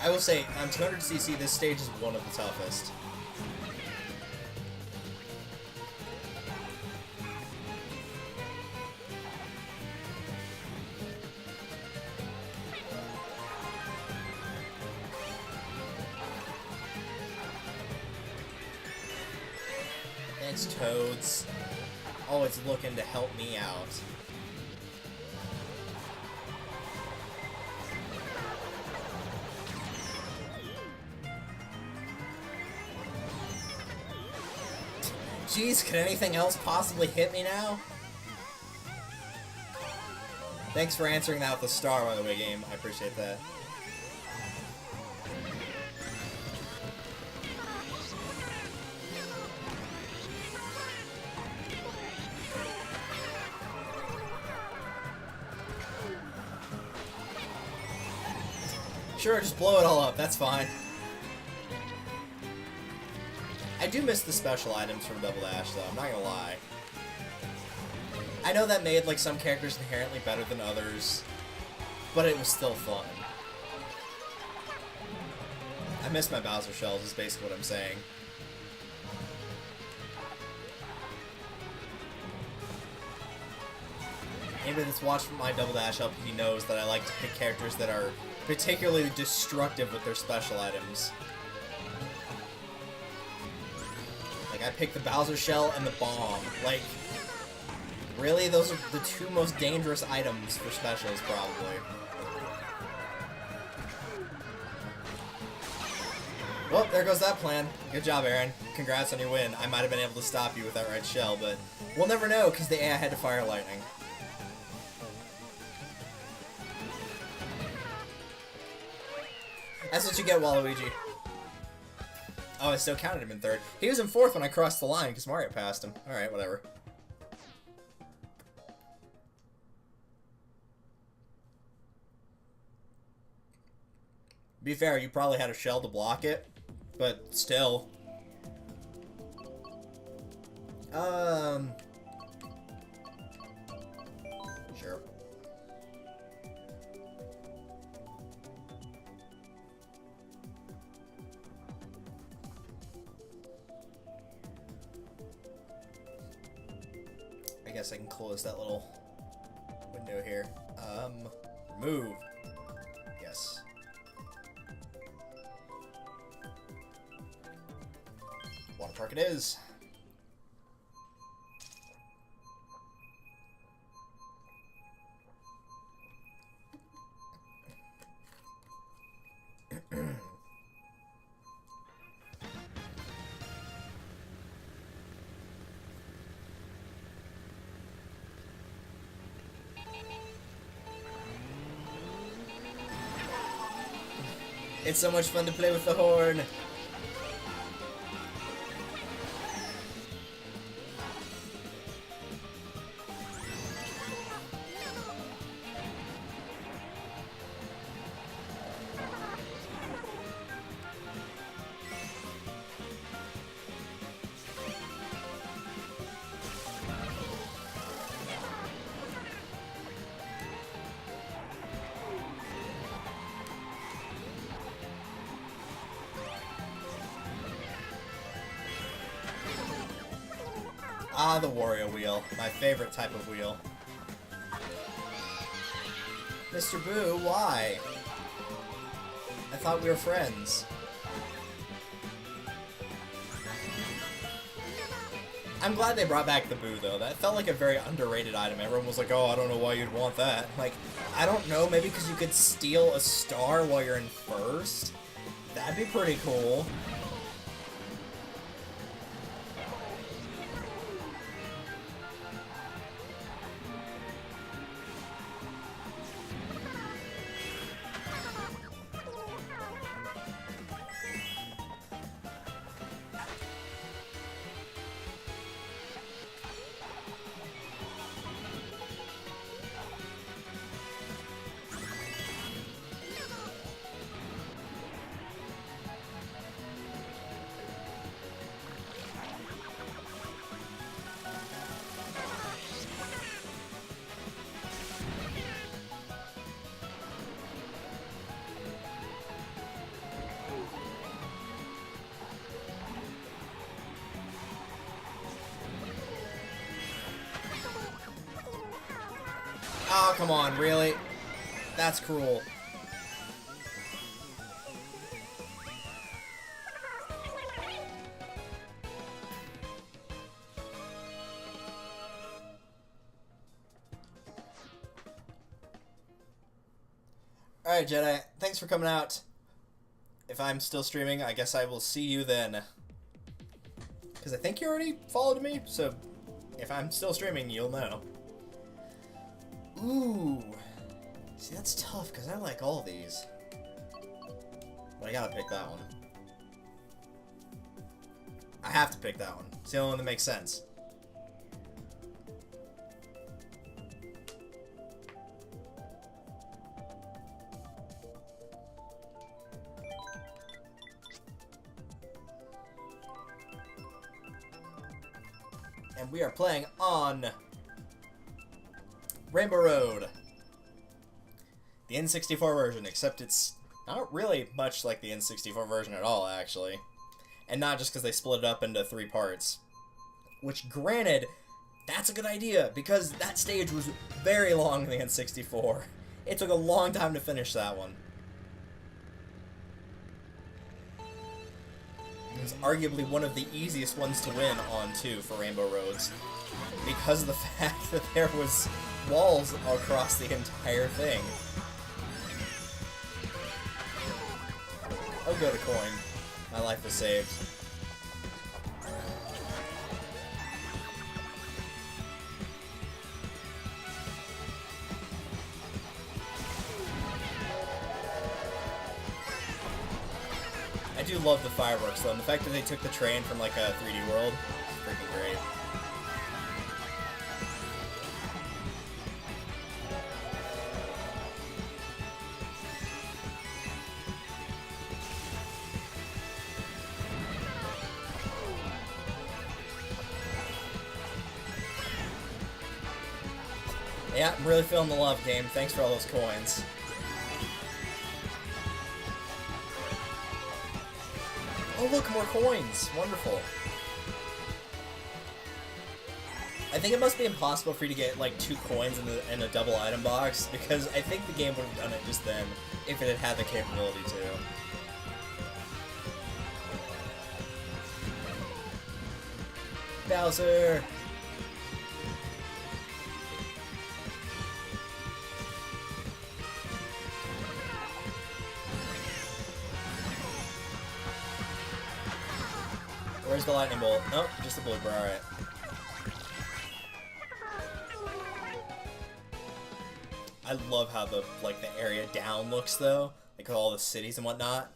I will say, on 200cc, this stage is one of the toughest. Thanks, Toads. Always looking to help me out. Jeez, could anything else possibly hit me now? Thanks for answering that with a star, by the way, game. I appreciate that. Sure, just blow it all up. That's fine. I do miss the special items from Double Dash, though. I'm not gonna lie. I know that made, like, some characters inherently better than others, but it was still fun. I miss my Bowser shells, is basically what I'm saying. Anybody that's watched my Double Dash LP knows that I like to pick characters that are particularly destructive with their special items. Like, I picked the Bowser shell and the bomb. Like, really? Those are the two most dangerous items for specials, probably. Well, there goes that plan. Good job, Aaron. Congrats on your win. I might have been able to stop you with that red shell, but we'll never know, because the AI had to fire lightning. That's what you get, Waluigi. Oh, I still counted him in third. He was in fourth when I crossed the line, because Mario passed him. Alright, whatever. Be fair, you probably had a shell to block it, but still. Sure. I guess I can close that little window here. Remove. Yes. Water park it is. It's so much fun to play with the horn. Ah, the Wario wheel. My favorite type of wheel. Mr. Boo, why? I thought we were friends. I'm glad they brought back the Boo, though. That felt like a very underrated item. Everyone was like, oh, I don't know why you'd want that. Like, I don't know, maybe because you could steal a star while you're in first? That'd be pretty cool. Oh, come on, really? That's cruel. Alright, Jedi, thanks for coming out. If I'm still streaming, I guess I will see you then. Because I think you already followed me, so if I'm still streaming, you'll know. Ooh. See, that's tough, because I like all these. But I gotta pick that one. I have to pick that one. It's the only one that makes sense. And we are playing on Rainbow Road. The N64 version, except it's not really much like the N64 version at all, actually. And not just because they split it up into 3 parts. Which, granted, that's a good idea, because that stage was very long in the N64. It took a long time to finish that one. It was arguably one of the easiest ones to win on, too, for Rainbow Roads. Because of the fact that there was walls across the entire thing. Oh, go to coin. My life is saved. I do love the fireworks, though, and the fact that they took the train from, like, a 3D world is freaking great. Yeah, I'm really feeling the love, game. Thanks for all those coins. Oh, look, more coins! Wonderful. I think it must be impossible for you to get, like, 2 coins in a double item box, because I think the game would have done it just then, if it had had the capability to. Bowser! Where's the lightning bolt? Nope, just a blooper, alright. I love how the area down looks, though. Like, all the cities and whatnot.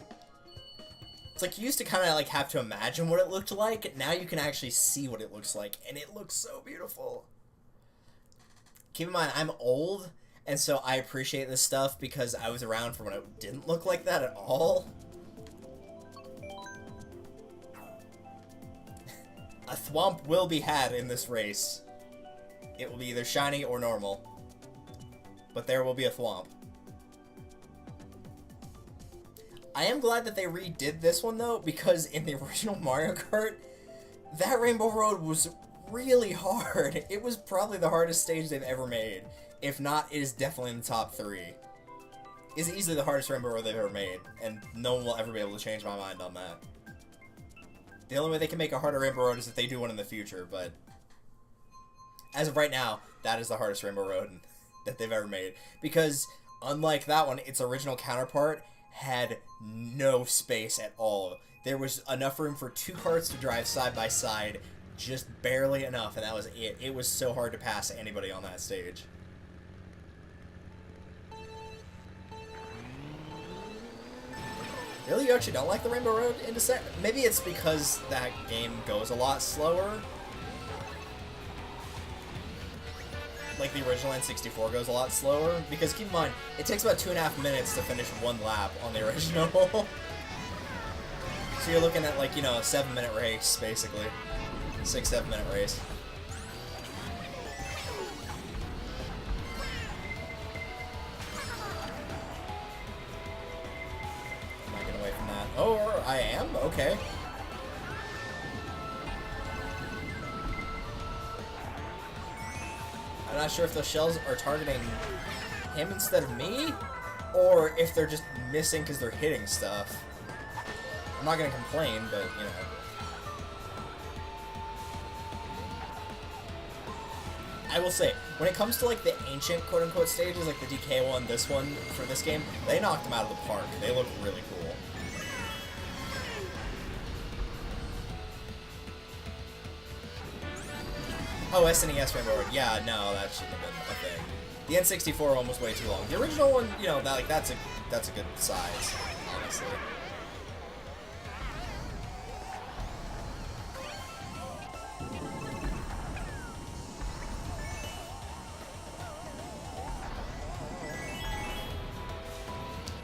It's like, you used to kind of, like, have to imagine what it looked like. Now you can actually see what it looks like, and it looks so beautiful. Keep in mind, I'm old, and so I appreciate this stuff because I was around for when it didn't look like that at all. A thwomp will be had in this race. It will be either shiny or normal. But there will be a thwomp. I am glad that they redid this one, though, because in the original Mario Kart, that Rainbow Road was really hard. It was probably the hardest stage they've ever made. If not, it is definitely in the top 3. It's easily the hardest Rainbow Road they've ever made, and no one will ever be able to change my mind on that. The only way they can make a harder Rainbow Road is if they do one in the future, but as of right now, that is the hardest Rainbow Road that they've ever made. Because, unlike that one, its original counterpart had no space at all. There was enough room for 2 carts to drive side by side, just barely enough, and that was it. It was so hard to pass anybody on that stage. Really? You actually don't like the Rainbow Road Intersect? Maybe it's because that game goes a lot slower. Like the original N64 goes a lot slower. Because keep in mind, it takes about 2.5 minutes to finish 1 lap on the original. So you're looking at, like, you know, a 7-minute race, basically. 6-7 minute race. Oh, I am? Okay. I I'm not sure if those shells are targeting him instead of me, or if they're just missing because they're hitting stuff. I'm not gonna complain, but, you know. I will say, when it comes to, like, the ancient quote-unquote stages, like the DK one, this one, for this game, they knocked them out of the park. They look really cool. Oh, SNES Rainbow Road. Yeah, no, that shouldn't have been a thing. The N64 one was way too long. The original one, you know, that's a good size, honestly.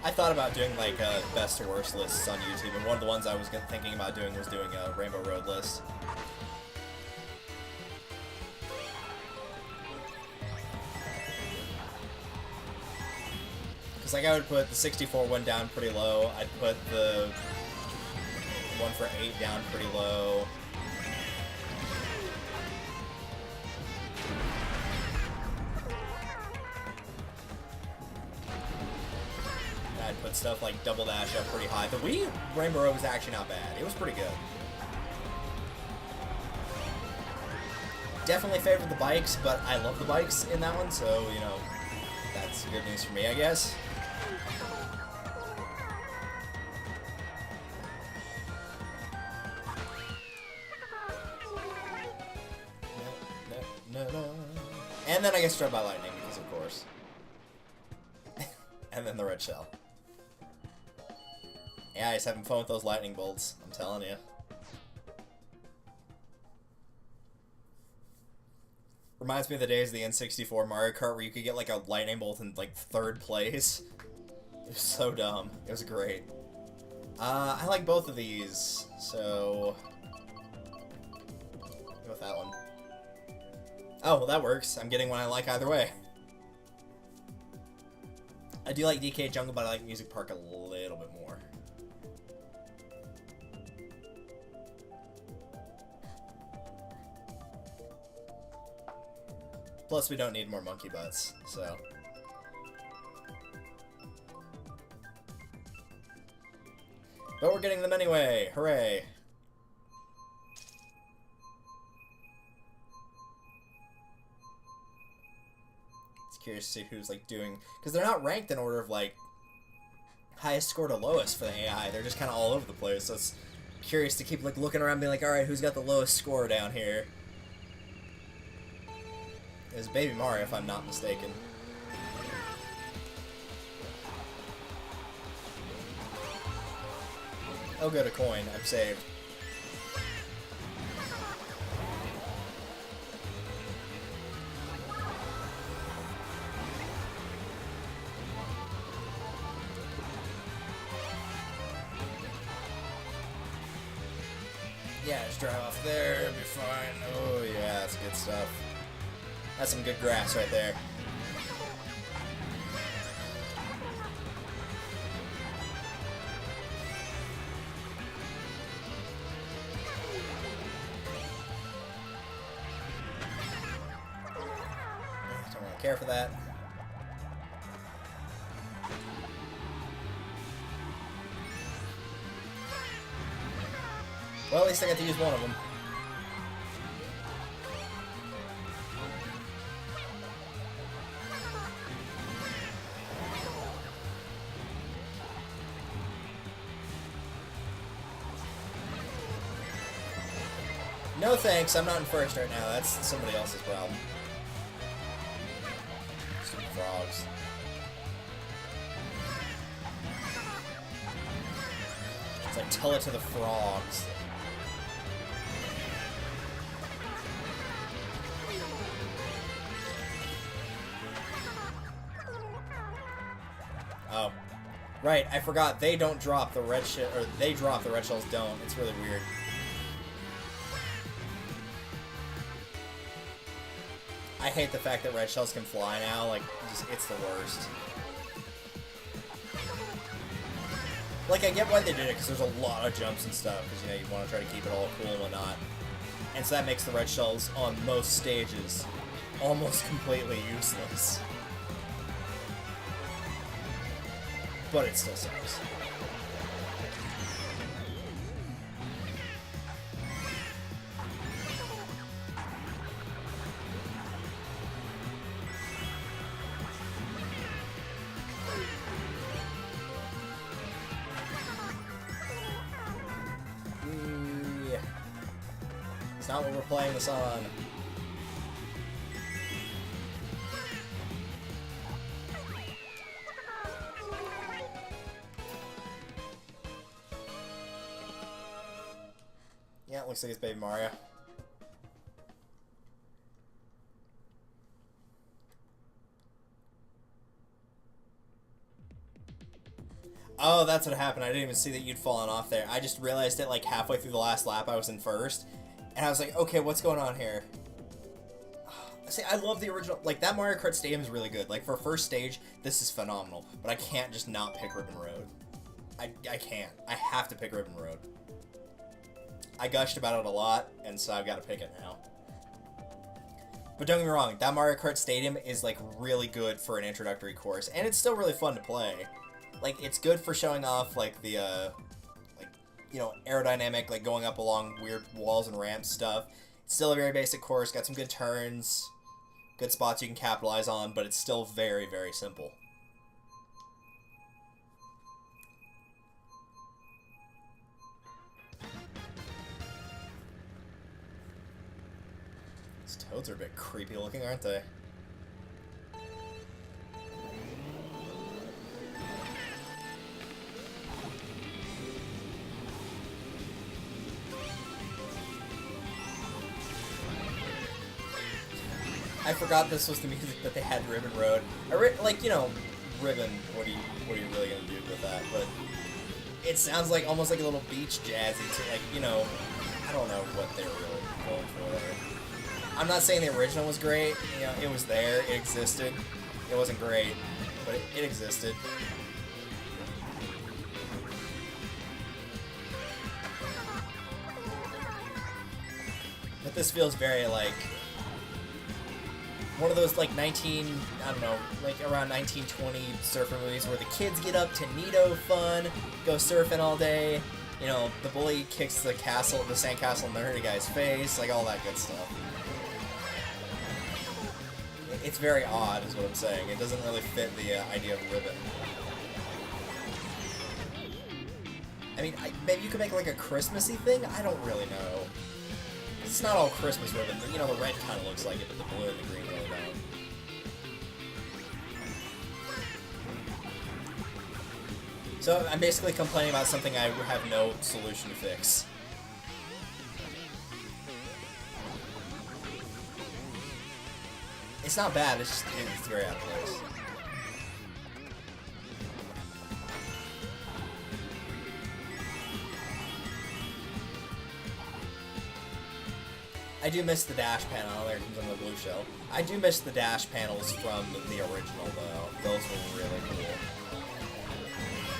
I thought about doing, like, best to worst lists on YouTube, and one of the ones I was thinking about doing was doing a Rainbow Road list. Because, like, I would put the 64 one down pretty low, I'd put the one for 8 down pretty low. I'd put stuff like Double Dash up pretty high. The Wii Rainbow Road was actually not bad. It was pretty good. Definitely favored the bikes, but I love the bikes in that one, so, you know, that's good news for me, I guess. And then I get struck by lightning, because of course. And then the red shell. Yeah, he's having fun with those lightning bolts, I'm telling you. Reminds me of the days of the N64 Mario Kart where you could get like a lightning bolt in like 3rd place. It was so dumb. It was great. I like both of these, so go with that one. Oh, well that works. I'm getting one I like either way. I do like DK Jungle, but I like Music Park a little bit more. Plus, we don't need more monkey butts, so. But we're getting them anyway! Hooray! Curious to see who's like doing, because they're not ranked in order of like highest score to lowest for the AI. They're just kind of all over the place. So it's curious to keep like looking around, being like, all right, who's got the lowest score down here? It's Baby Mario, if I'm not mistaken. Oh, good, a coin. I'm saved. Yeah, just drive off there, it'll be fine. Oh yeah, that's good stuff. That's some good grass right there. Don't really care for that. Well, at least I got to use one of them. No thanks, I'm not in first right now. That's somebody else's problem. Stupid frogs. It's like, tell it to the frogs. Oh. Right, I forgot. They don't drop the red shell, or they drop, the red shells don't. It's really weird. I hate the fact that red shells can fly now. Like, just, it's the worst. Like, I get why they did it, because there's a lot of jumps and stuff, because, you know, you want to try to keep it all cool and whatnot. And so that makes the red shells on most stages almost completely useless. But it still sucks. Yeah. It's not what we're playing this on. Yeah, it looks like it's Baby Mario. Oh, that's what happened. I didn't even see that you'd fallen off there. I just realized it like halfway through the last lap I was in first. And I was like, okay, what's going on here? See, I love the original. Like, that Mario Kart Stadium is really good. Like, for first stage, this is phenomenal. But I can't just not pick Ribbon Road. I can't. I have to pick Ribbon Road. I gushed about it a lot, and so I've got to pick it now. But don't get me wrong, that Mario Kart Stadium is, like, really good for an introductory course. And it's still really fun to play. Like, it's good for showing off, like, the, like, you know, aerodynamic, like, going up along weird walls and ramps stuff. It's still a very basic course, got some good turns, good spots you can capitalize on, but it's still very, very simple. These toads are a bit creepy looking, aren't they? I forgot this was the music that they had Ribbon Road. Like, you know, Ribbon, what are you really gonna do with that? But it sounds like almost like a little beach jazzy to, like, you know, I don't know what they're really going for there. I'm not saying the original was great, you know, it was there, it existed. It wasn't great, but it existed. But this feels very like one of those, like, I don't know, like around 1920 surfer movies where the kids get up to Neato fun, go surfing all day, you know, the bully kicks the sandcastle in the nerdy guy's face, like all that good stuff. It's very odd, is what I'm saying. It doesn't really fit the idea of Ribbon. I mean, maybe you could make, like, a Christmassy thing? I don't really know. It's not all Christmas ribbon. You know, the red kind of looks like it, but the blue and the green really don't. So I'm basically complaining about something I have no solution to fix. It's not bad, it's very out of place. I do miss the dash panel. Oh, there comes another blue shell. I do miss the dash panels from the original, though. Those were really cool.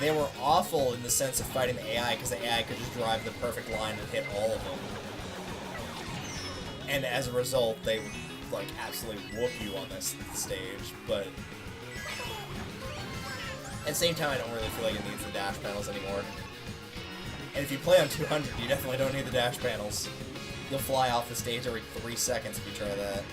They were awful in the sense of fighting the AI, because the AI could just drive the perfect line and hit all of them. And as a result, they would, like, absolutely whoop you on this stage, but at the same time, I don't really feel like it needs the dash panels anymore. And if you play on 200, you definitely don't need the dash panels. You'll fly off the stage every 3 seconds if you try that.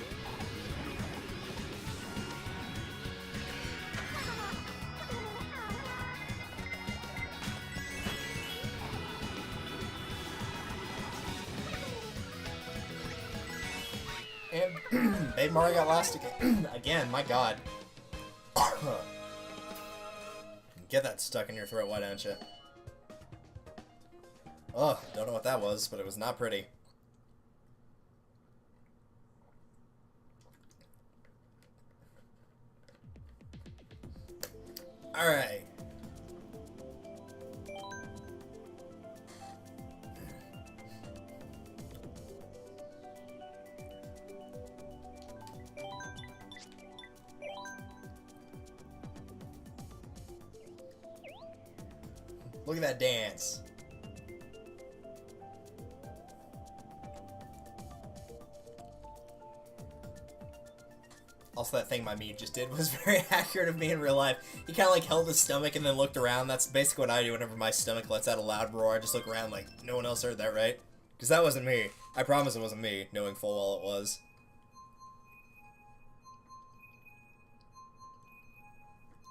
And Baby Mario got lost again. Again, my god. Get that stuck in your throat, why don't you? Ugh, don't know what that was, but it was not pretty. Alright. Look at that dance. Also, that thing my Mii just did was very accurate of me in real life. He kind of like held his stomach and then looked around. That's basically what I do whenever my stomach lets out a loud roar. I just look around like, no one else heard that, right? Because that wasn't me. I promise it wasn't me, knowing full well it was.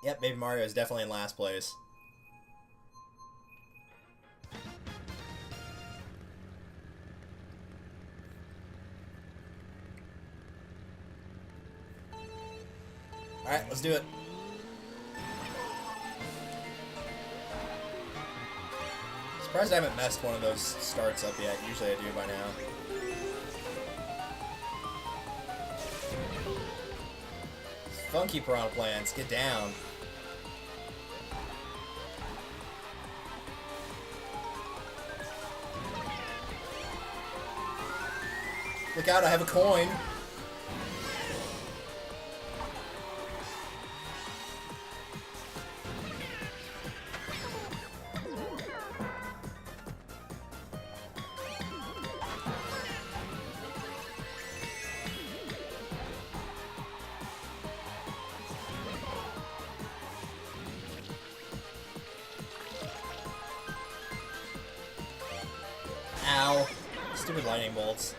Yep, Baby Mario is definitely in last place. Alright, let's do it. Surprised I haven't messed one of those starts up yet. Usually I do by now. Funky piranha plants, get down. Look out, I have a coin. Ow. Stupid lightning bolts.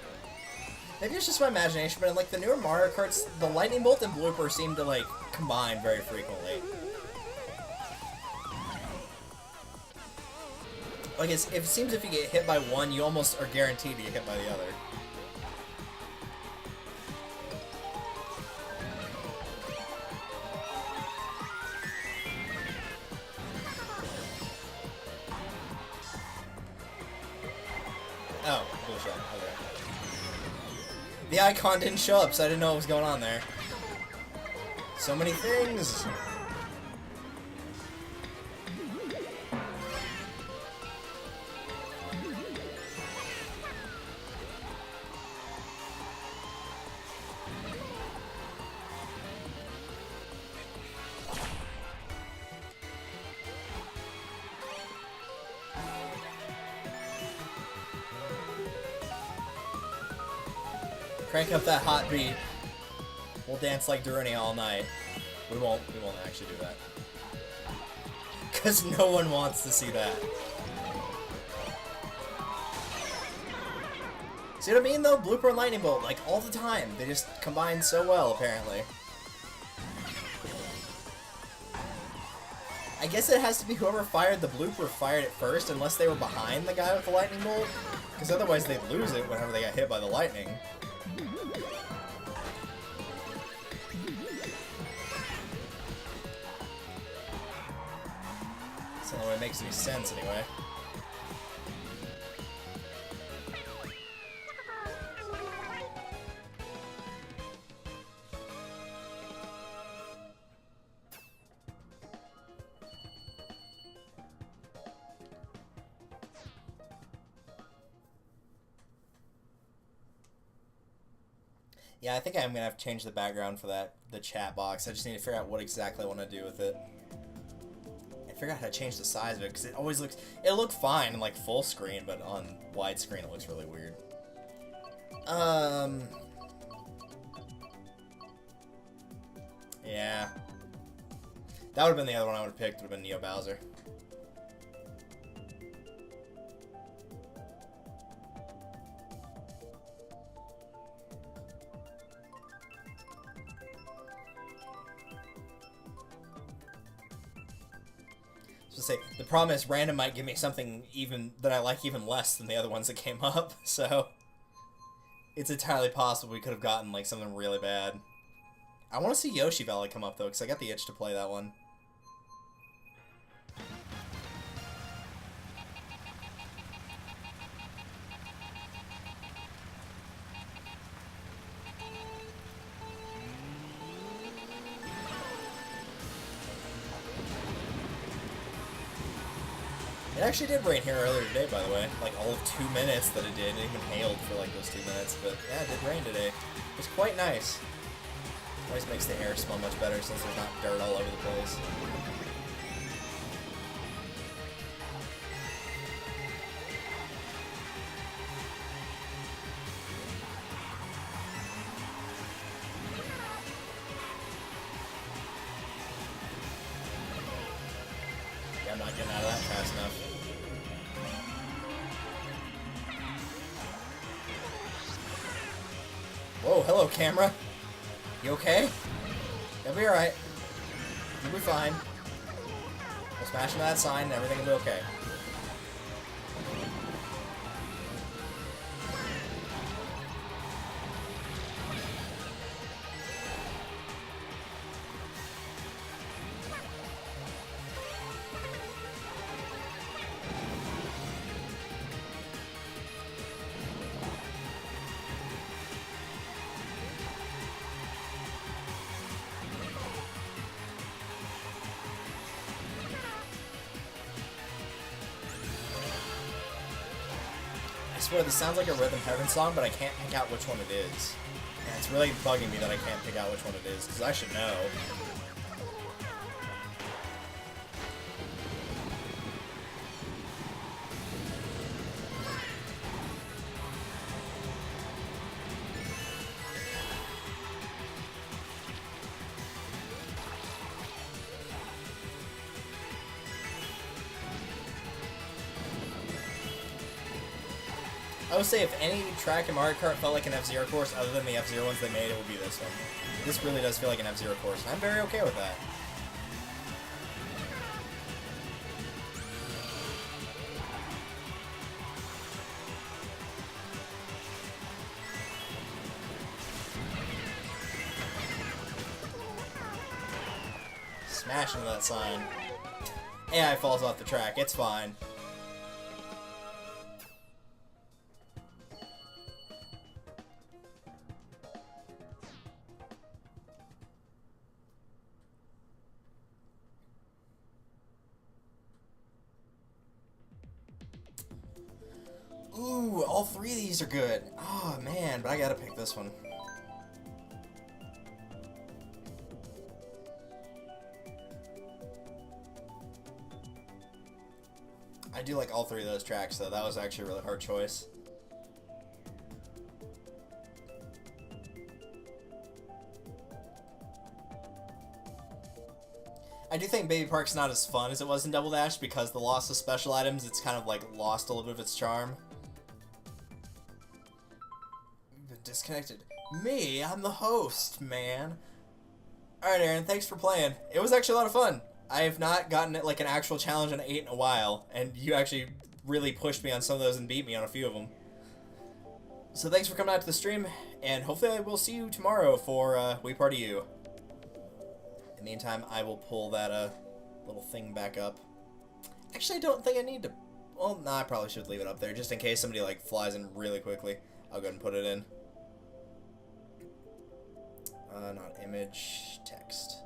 Maybe it's just my imagination, but in like the newer Mario Karts, the lightning bolt and blooper seem to like combine very frequently. Like it seems if you get hit by one, you almost are guaranteed to get hit by the other. Oh, bullshit. Okay. The icon didn't show up, so I didn't know what was going on there. So many things! Crank up that hot beat. We'll dance like Daruni all night. We won't actually do that. Cause no one wants to see that. See what I mean though? Blooper and Lightning Bolt, like all the time. They just combine so well, apparently. I guess it has to be whoever fired the blooper fired it first, unless they were behind the guy with the Lightning Bolt. Because otherwise they'd lose it whenever they got hit by the lightning. That's the only way it makes any sense, anyway. Yeah, I think I'm gonna have to change the background for the chat box. I just need to figure out what exactly I want to do with it. And figure out how to change the size of it, because it always looks... It'll look fine in, like, full screen, but on widescreen it looks really weird. Yeah. That would have been the other one I would have picked, would have been Neo Bowser. Say, the problem is random might give me something even that I like even less than the other ones that came up, so it's entirely possible we could have gotten like something really bad. I want to see Yoshi Valley come up though, because I got the itch to play that one. It actually did rain here earlier today, by the way. Like, all of 2 minutes that it did. It even hailed for, like, those 2 minutes. But, yeah, it did rain today. It was quite nice. Always makes the air smell much better since there's not dirt all over the place. hello, camera. You okay? You'll be alright. You'll be fine. We'll smash into that sign and everything will be okay. I swear, this sounds like a Rhythm Heaven song, but I can't pick out which one it is. And it's really bugging me that I can't pick out which one it is, because I should know. I would say if any track in Mario Kart felt like an F-Zero course other than the F-Zero ones they made, it would be this one. This really does feel like an F-Zero course, and I'm very okay with that. Smash into that sign. AI falls off the track, it's fine. Ooh, all three of these are good. Oh man, but I gotta pick this one. I do like all three of those tracks though. That was actually a really hard choice. I do think Baby Park's not as fun as it was in Double Dash because the loss of special items, it's kind of like lost a little bit of its charm. Disconnected. Me? I'm the host, man. Alright, Aaron, thanks for playing. It was actually a lot of fun. I have not gotten like an actual challenge on 8 in a while, and you actually really pushed me on some of those and beat me on a few of them. So thanks for coming out to the stream, and hopefully I will see you tomorrow for Wii Party U. In the meantime, I will pull that little thing back up. Actually, I don't think I need to... Well, no, I probably should leave it up there, just in case somebody like flies in really quickly. I'll go ahead and put it in. Not image, text.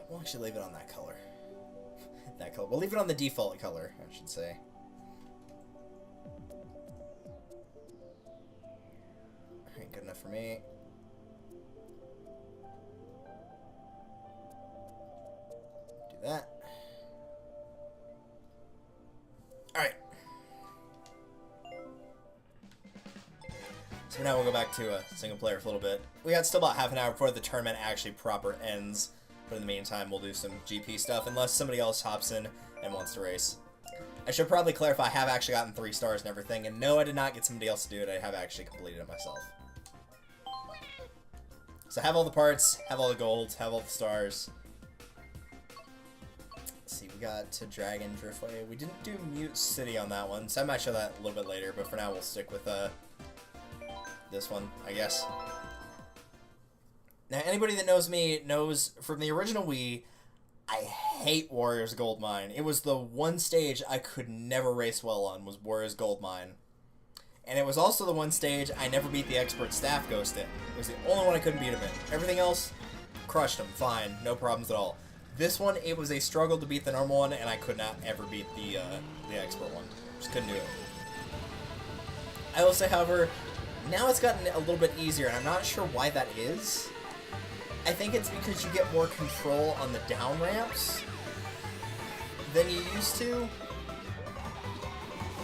We'll actually leave it on that color. That color. We'll leave it on the default color, I should say. Alright, good enough for me. Do that. Alright. So now we'll go back to single player for a little bit. We got still about half an hour before the tournament actually proper ends. But in the meantime, we'll do some GP stuff, unless somebody else hops in and wants to race. I should probably clarify, I have actually gotten 3 stars and everything, and no, I did not get somebody else to do it, I have actually completed it myself. So have all the parts, have all the golds, have all the stars. Let's see, we got to Dragon Driftway. We didn't do Mute City on that one, so I might show that a little bit later, but for now we'll stick with this one, I guess. Now, anybody that knows me knows from the original Wii, I hate Warrior's Gold Mine. It was the one stage I could never race well on, was Warrior's Gold Mine. And it was also the one stage I never beat the Expert Staff Ghost in. It was the only one I couldn't beat him in. Everything else, crushed him, fine, no problems at all. This one, it was a struggle to beat the normal one, and I could not ever beat the Expert one. Just couldn't do it. I will say, however, now it's gotten a little bit easier, and I'm not sure why that is. I think it's because you get more control on the down ramps than you used to.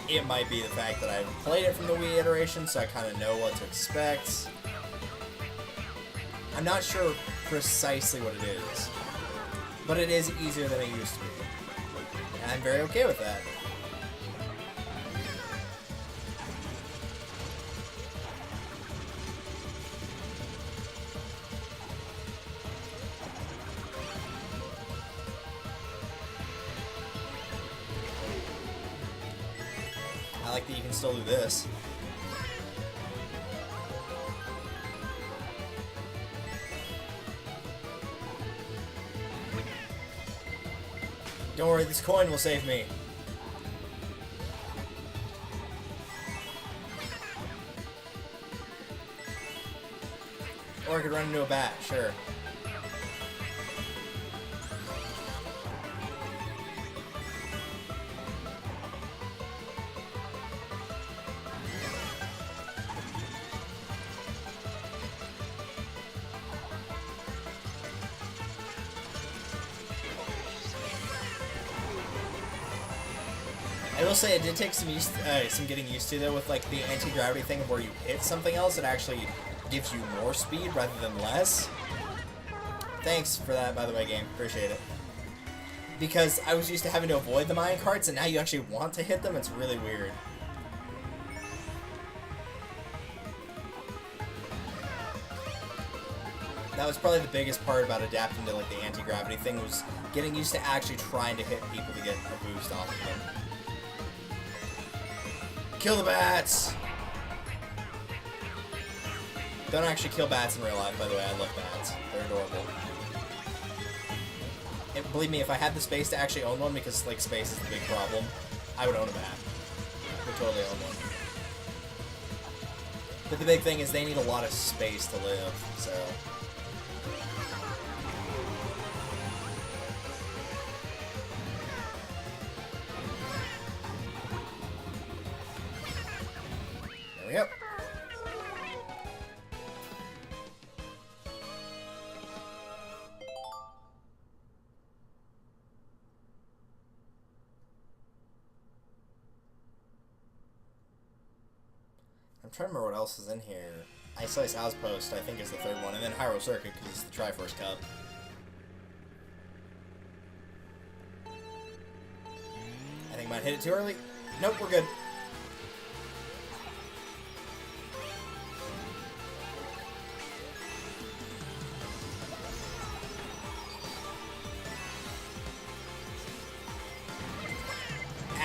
It might be the fact that I've played it from the Wii iteration, so I kind of know what to expect. I'm not sure precisely what it is, but it is easier than it used to be. And I'm very okay with that. I like that you can still do this. Don't worry, this coin will save me. Or I could run into a bat, sure. I will say it did take some getting used to though with like the anti-gravity thing where you hit something else, it actually gives you more speed rather than less. Thanks for that, by the way, game. Appreciate it. Because I was used to having to avoid the mine carts, and now you actually want to hit them. It's really weird. That was probably the biggest part about adapting to like the anti-gravity thing, was getting used to actually trying to hit people to get a boost off of them. Kill the bats! Don't actually kill bats in real life, by the way. I love bats. They're adorable. And believe me, if I had the space to actually own one, because like space is the big problem, I would own a bat. I would totally own one. But the big thing is they need a lot of space to live, so... There we go. I'm trying to remember what else is in here. Ice Ice Outpost, I think, is the third one, and then Hyrule Circuit, because it's the Triforce Cup. I think I might hit it too early. Nope, we're good.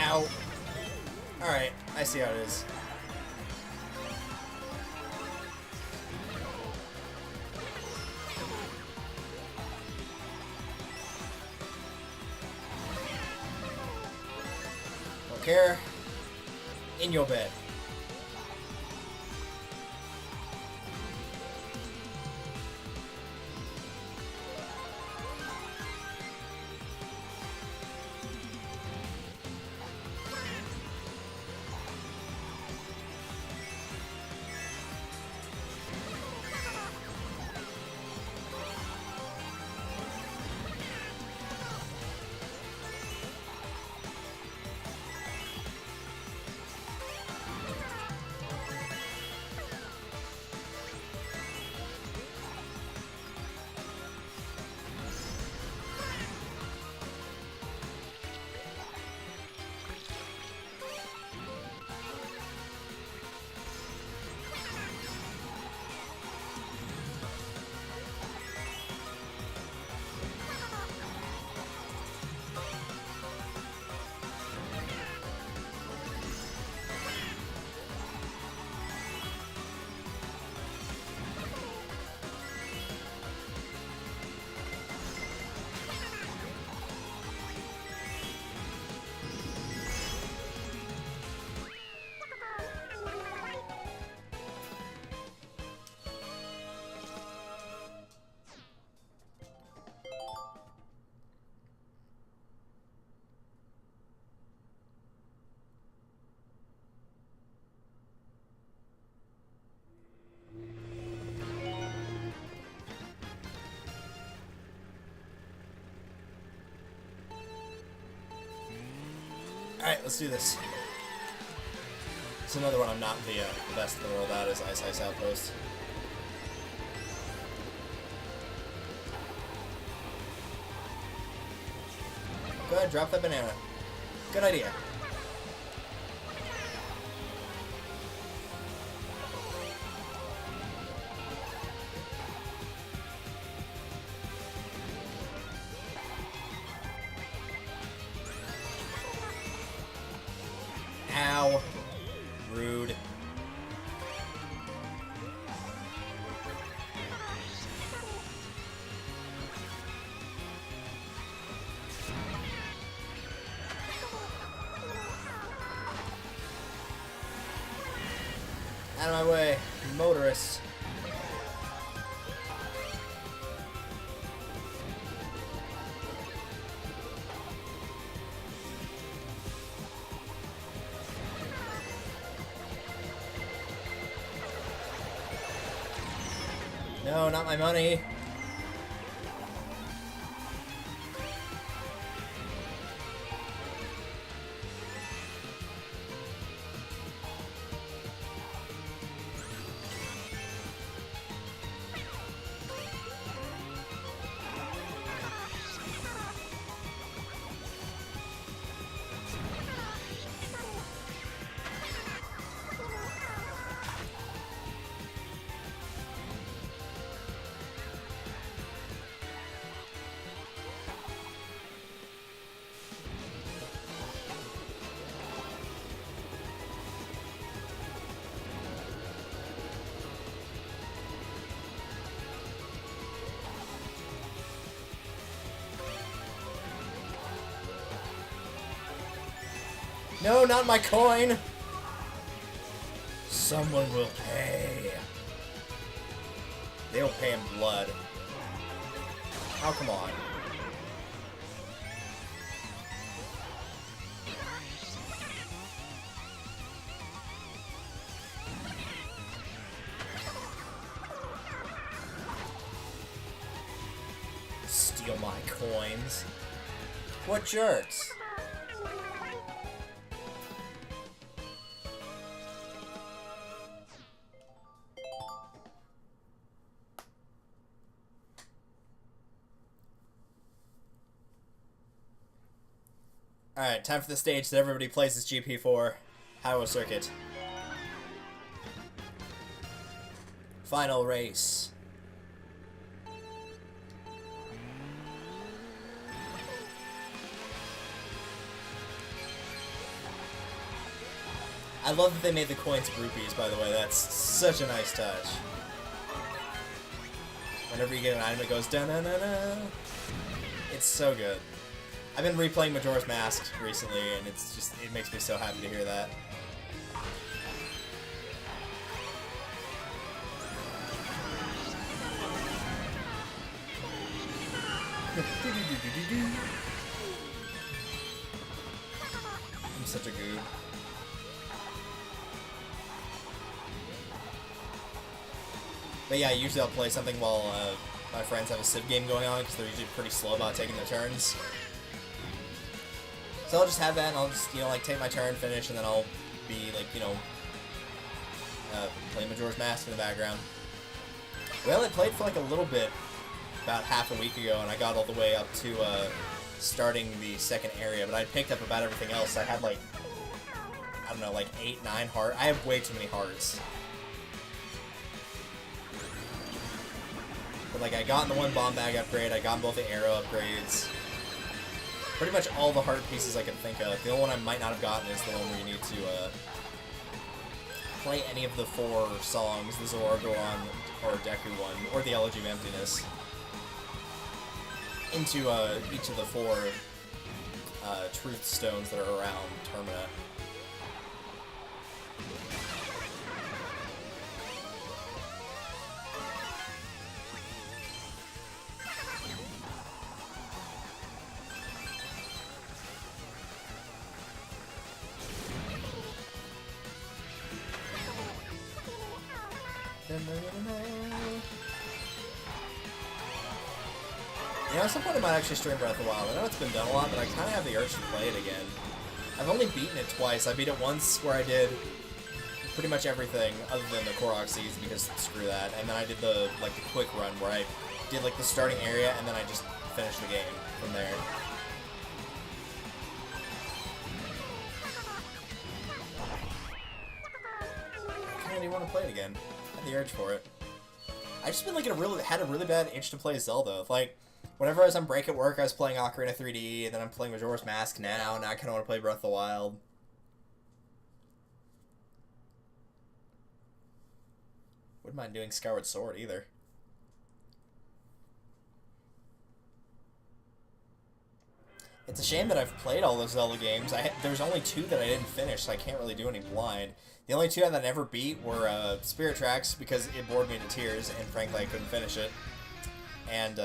Ow. Alright, I see how it is. Don't care. In your bed. let's do this. It's another one I'm not the best in the world at, is Ice Ice Outpost. Go ahead, drop that banana. Good idea. Ow. Rude. Out of my way, motorist. No, not my money. No, not my coin! Someone will pay. They'll pay in blood. Oh, come on. Steal my coins. What jerks? Alright, time for the stage that everybody plays this GP for. Highway Circuit. Final race. I love that they made the coins rupees, by the way. That's such a nice touch. Whenever you get an item that goes da-na-na-na, it's so good. I've been replaying Majora's Mask recently, and it's just, it makes me so happy to hear that. I'm such a goob. But yeah, usually I'll play something while my friends have a Civ game going on, because they're usually pretty slow about taking their turns. So I'll just have that, and I'll just, you know, like, take my turn, finish, and then I'll be, like, you know, playing Majora's Mask in the background. We only played for, like, a little bit, about half a week ago, and I got all the way up to, starting the second area, but I picked up about everything else. I had, like, I don't know, like, 8, 9 hearts. I have way too many hearts. But, like, I got in the one bomb bag upgrade, I got in both the arrow upgrades. Pretty much all the heart pieces I can think of. The only one I might not have gotten is the one where you need to play any of the 4 songs, the Zora Goron or Deku one, or the Elegy of Emptiness, into each of the 4 truth stones that are around Termina. You know, at some point I might actually stream Breath of the Wild. I know it's been done a lot, but I kind of have the urge to play it again. I've only beaten it twice. I beat it once where I did pretty much everything other than the Korok seeds because screw that. And then I did the like the quick run where I did like the starting area and then I just finished the game from there. I kind of do want to play it again. I had the urge for it. I just been like had a really bad itch to play Zelda. Like whenever I was on break at work, I was playing Ocarina 3D, and then I'm playing Majora's Mask now. Now I kind of want to play Breath of the Wild. Wouldn't mind doing Skyward Sword either. It's a shame that I've played all those Zelda games. There's only 2 that I didn't finish, so I can't really do any blind. The only 2 that I never beat were Spirit Tracks, because it bored me to tears, and frankly I couldn't finish it. And,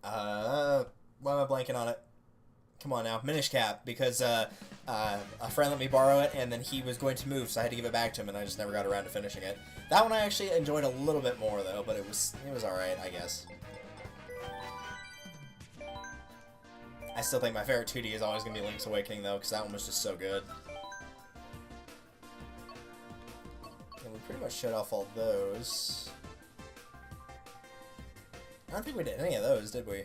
why am I blanking on it? Come on now. Minish Cap, because a friend let me borrow it, and then he was going to move, so I had to give it back to him, and I just never got around to finishing it. That one I actually enjoyed a little bit more, though, but it was alright, I guess. I still think my favorite 2D is always going to be Link's Awakening, though, because that one was just so good. And we pretty much shut off all those. I don't think we did any of those, did we?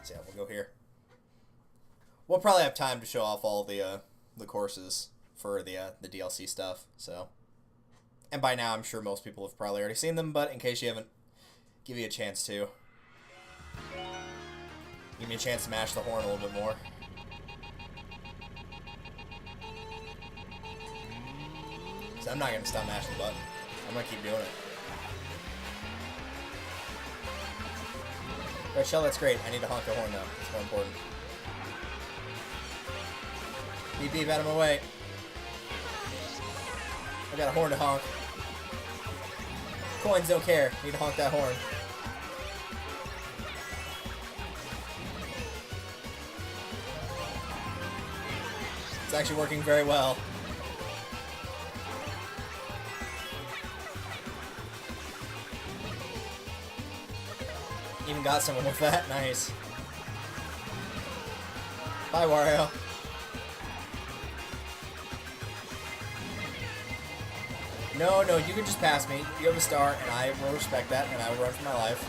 So yeah, we'll go here. We'll probably have time to show off all the courses for the DLC stuff, so. And by now, I'm sure most people have probably already seen them, but in case you haven't, give you a chance to. Give me a chance to mash the horn a little bit more. So I'm not going to stop mashing the button. I'm going to keep doing it. Right, Shell, that's great. I need to honk the horn, though. It's more important. Beep, beep, out of my way. I got a horn to honk. Coins don't care. Need to honk that horn. It's actually working very well. Even got someone with that. Nice. Bye, Wario. No, no, you can just pass me. You have a star, and I will respect that, and I will run for my life.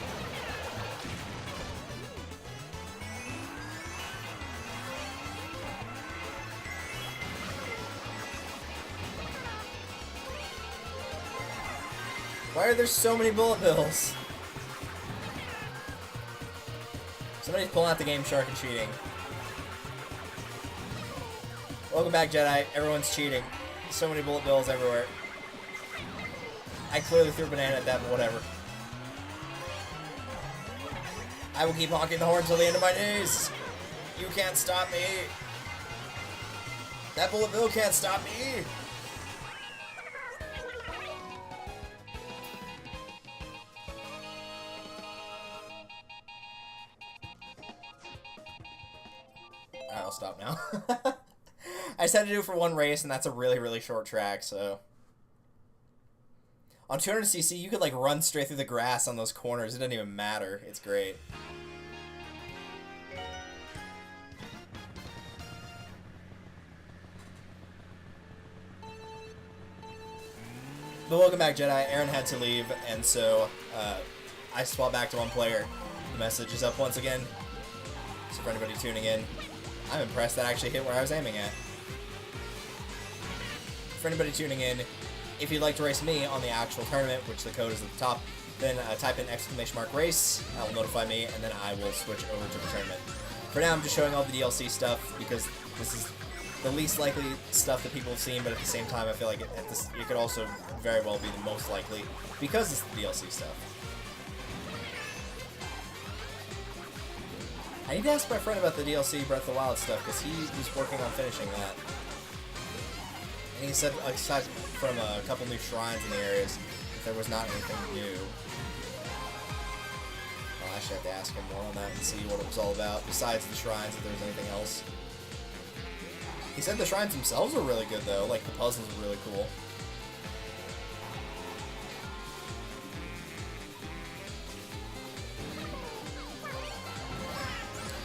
Why are there so many bullet bills? Somebody's pulling out the Game Shark and cheating. Welcome back, Jedi. Everyone's cheating. So many bullet bills everywhere. I clearly threw a banana at that, but whatever. I will keep honking the horn till the end of my days. You can't stop me. That bullet bill can't stop me. Alright, I'll stop now. I just had to do it for one race, and that's a really, really short track, so. On 200cc, you could like run straight through the grass on those corners. It doesn't even matter. It's great. But welcome back, Jedi. Aaron had to leave, and so I swapped back to one player. The message is up once again. So for anybody tuning in, I'm impressed that actually hit where I was aiming at. For anybody tuning in, if you'd like to race me on the actual tournament, which the code is at the top, then type in !race, that will notify me, and then I will switch over to the tournament. For now, I'm just showing all the DLC stuff, because this is the least likely stuff that people have seen, but at the same time, I feel like it could also very well be the most likely, because it's the DLC stuff. I need to ask my friend about the DLC Breath of the Wild stuff, because he was working on finishing that. And he said, aside from a couple new shrines in the areas, if there was not anything new. Well, I should have to ask him more on that and see what it was all about, besides the shrines, if there was anything else. He said the shrines themselves were really good, though. Like, the puzzles were really cool.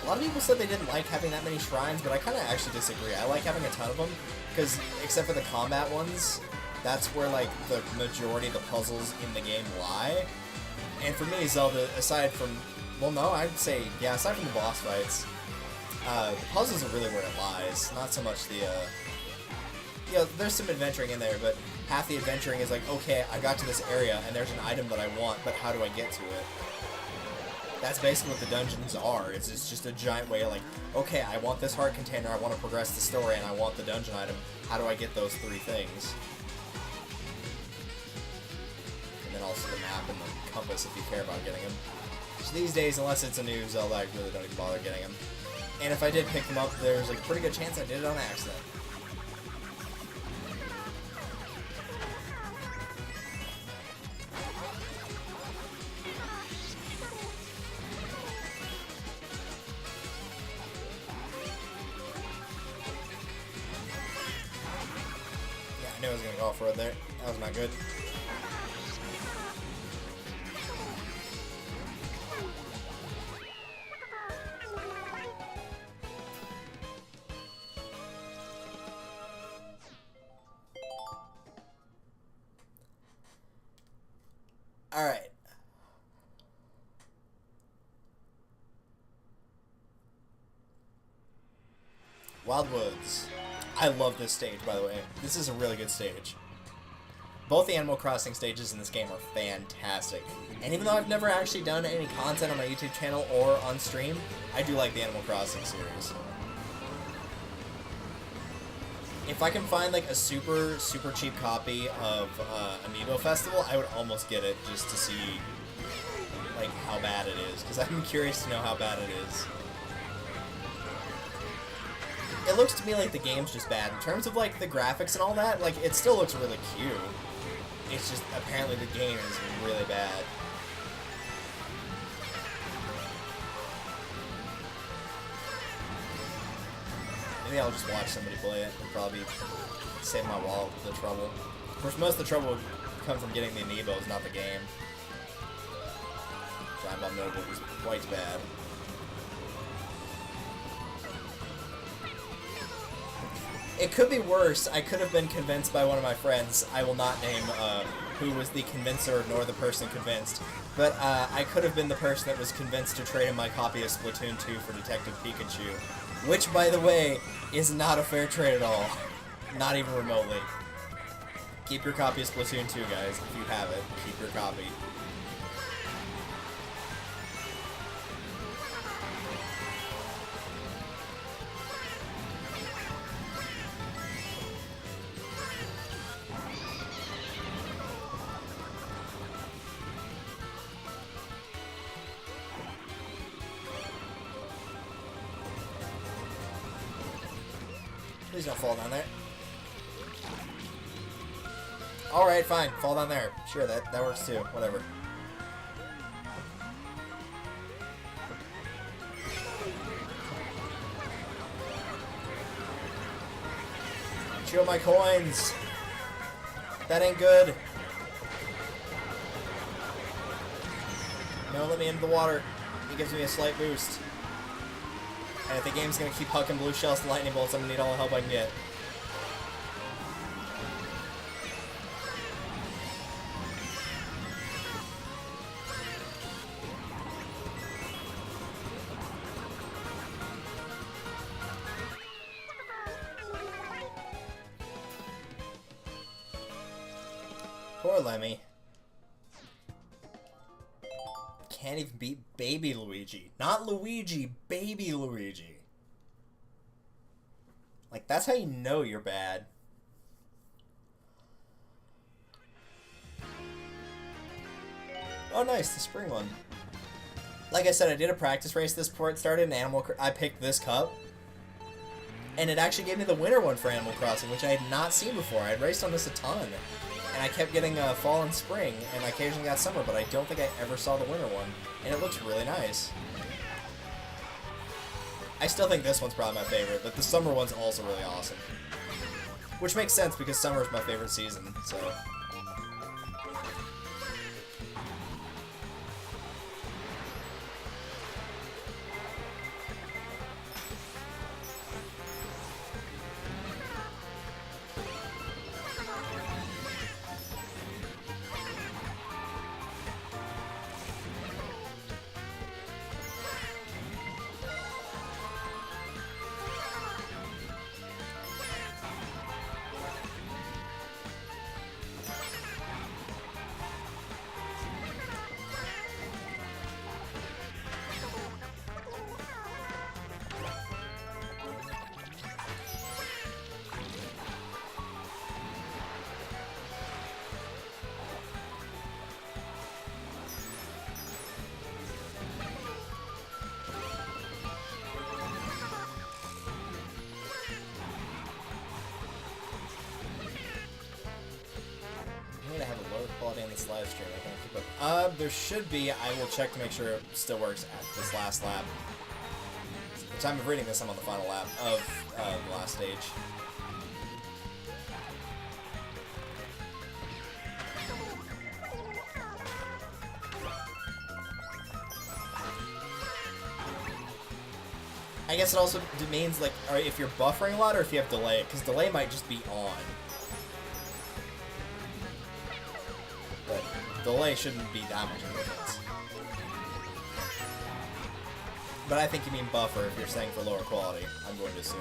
A lot of people said they didn't like having that many shrines, but I kind of actually disagree. I like having a ton of them, because except for the combat ones, that's where like the majority of the puzzles in the game lie. And for me, Zelda, aside from, well, no, I'd say, yeah, aside from the boss fights, the puzzles are really where it lies. Not so much the, you know, there's some adventuring in there, but half the adventuring is like, okay, I got to this area, and there's an item that I want, but how do I get to it? That's basically what the dungeons are. It's just a giant way of like, okay, I want this heart container, I want to progress the story, and I want the dungeon item. How do I get those three things? And then also the map and the compass if you care about getting them. So these days, unless it's a new Zelda, I really don't even bother getting them. And if I did pick them up, there's like a pretty good chance I did it on accident. I knew I was going to go off-road there. That was not good. Alright. Wild Woods. I love this stage, by the way. This is a really good stage. Both the Animal Crossing stages in this game are fantastic. And even though I've never actually done any content on my YouTube channel or on stream, I do like the Animal Crossing series. If I can find like a super cheap copy of Amiibo Festival, I would almost get it just to see like how bad it is, because I'm curious to know how bad it is. It looks to me like the game's just bad. In terms of like the graphics and all that, like it still looks really cute. It's just apparently the game is really bad. Maybe I'll just watch somebody play it and probably save my wallet the trouble. Of course, most of the trouble would come from getting the amiibos, not the game. Giant Bomb Notebook was quite bad. It could be worse. I could have been convinced by one of my friends. I will not name who was the convincer nor the person convinced. But I could have been the person that was convinced to trade in my copy of Splatoon 2 for Detective Pikachu. Which, by the way, is not a fair trade at all. Not even remotely. Keep your copy of Splatoon 2, guys. If you have it, keep your copy. Please don't fall down there. Alright, fine. Fall down there. Sure, that works too. Whatever. Chew my coins! That ain't good. No, let me into the water. It gives me a slight boost. And if the game's gonna keep hucking blue shells and lightning bolts, I'm gonna need all the help I can get. Poor Lemmy. Can't even beat Baby Luigi. Not Luigi, Baby Luigi. Like, that's how you know you're bad. Oh, nice, the spring one. Like I said, I did a practice race this before it started, and I picked this cup. And it actually gave me the winter one for Animal Crossing, which I had not seen before. I had raced on this a ton. And I kept getting fall and spring, and I occasionally got summer, but I don't think I ever saw the winter one. And it looks really nice. I still think this one's probably my favorite, but the summer one's also really awesome. Which makes sense, because summer is my favorite season, so... this live stream. I can't keep up. There should be. I will check to make sure it still works at this last lap. At the time of reading this, I'm on the final lap of the last stage. I guess it also means, like, if you're buffering a lot or if you have delay, because delay might just be on. But delay shouldn't be that much of a difference. But I think you mean buffer if you're saying for lower quality, I'm going to assume.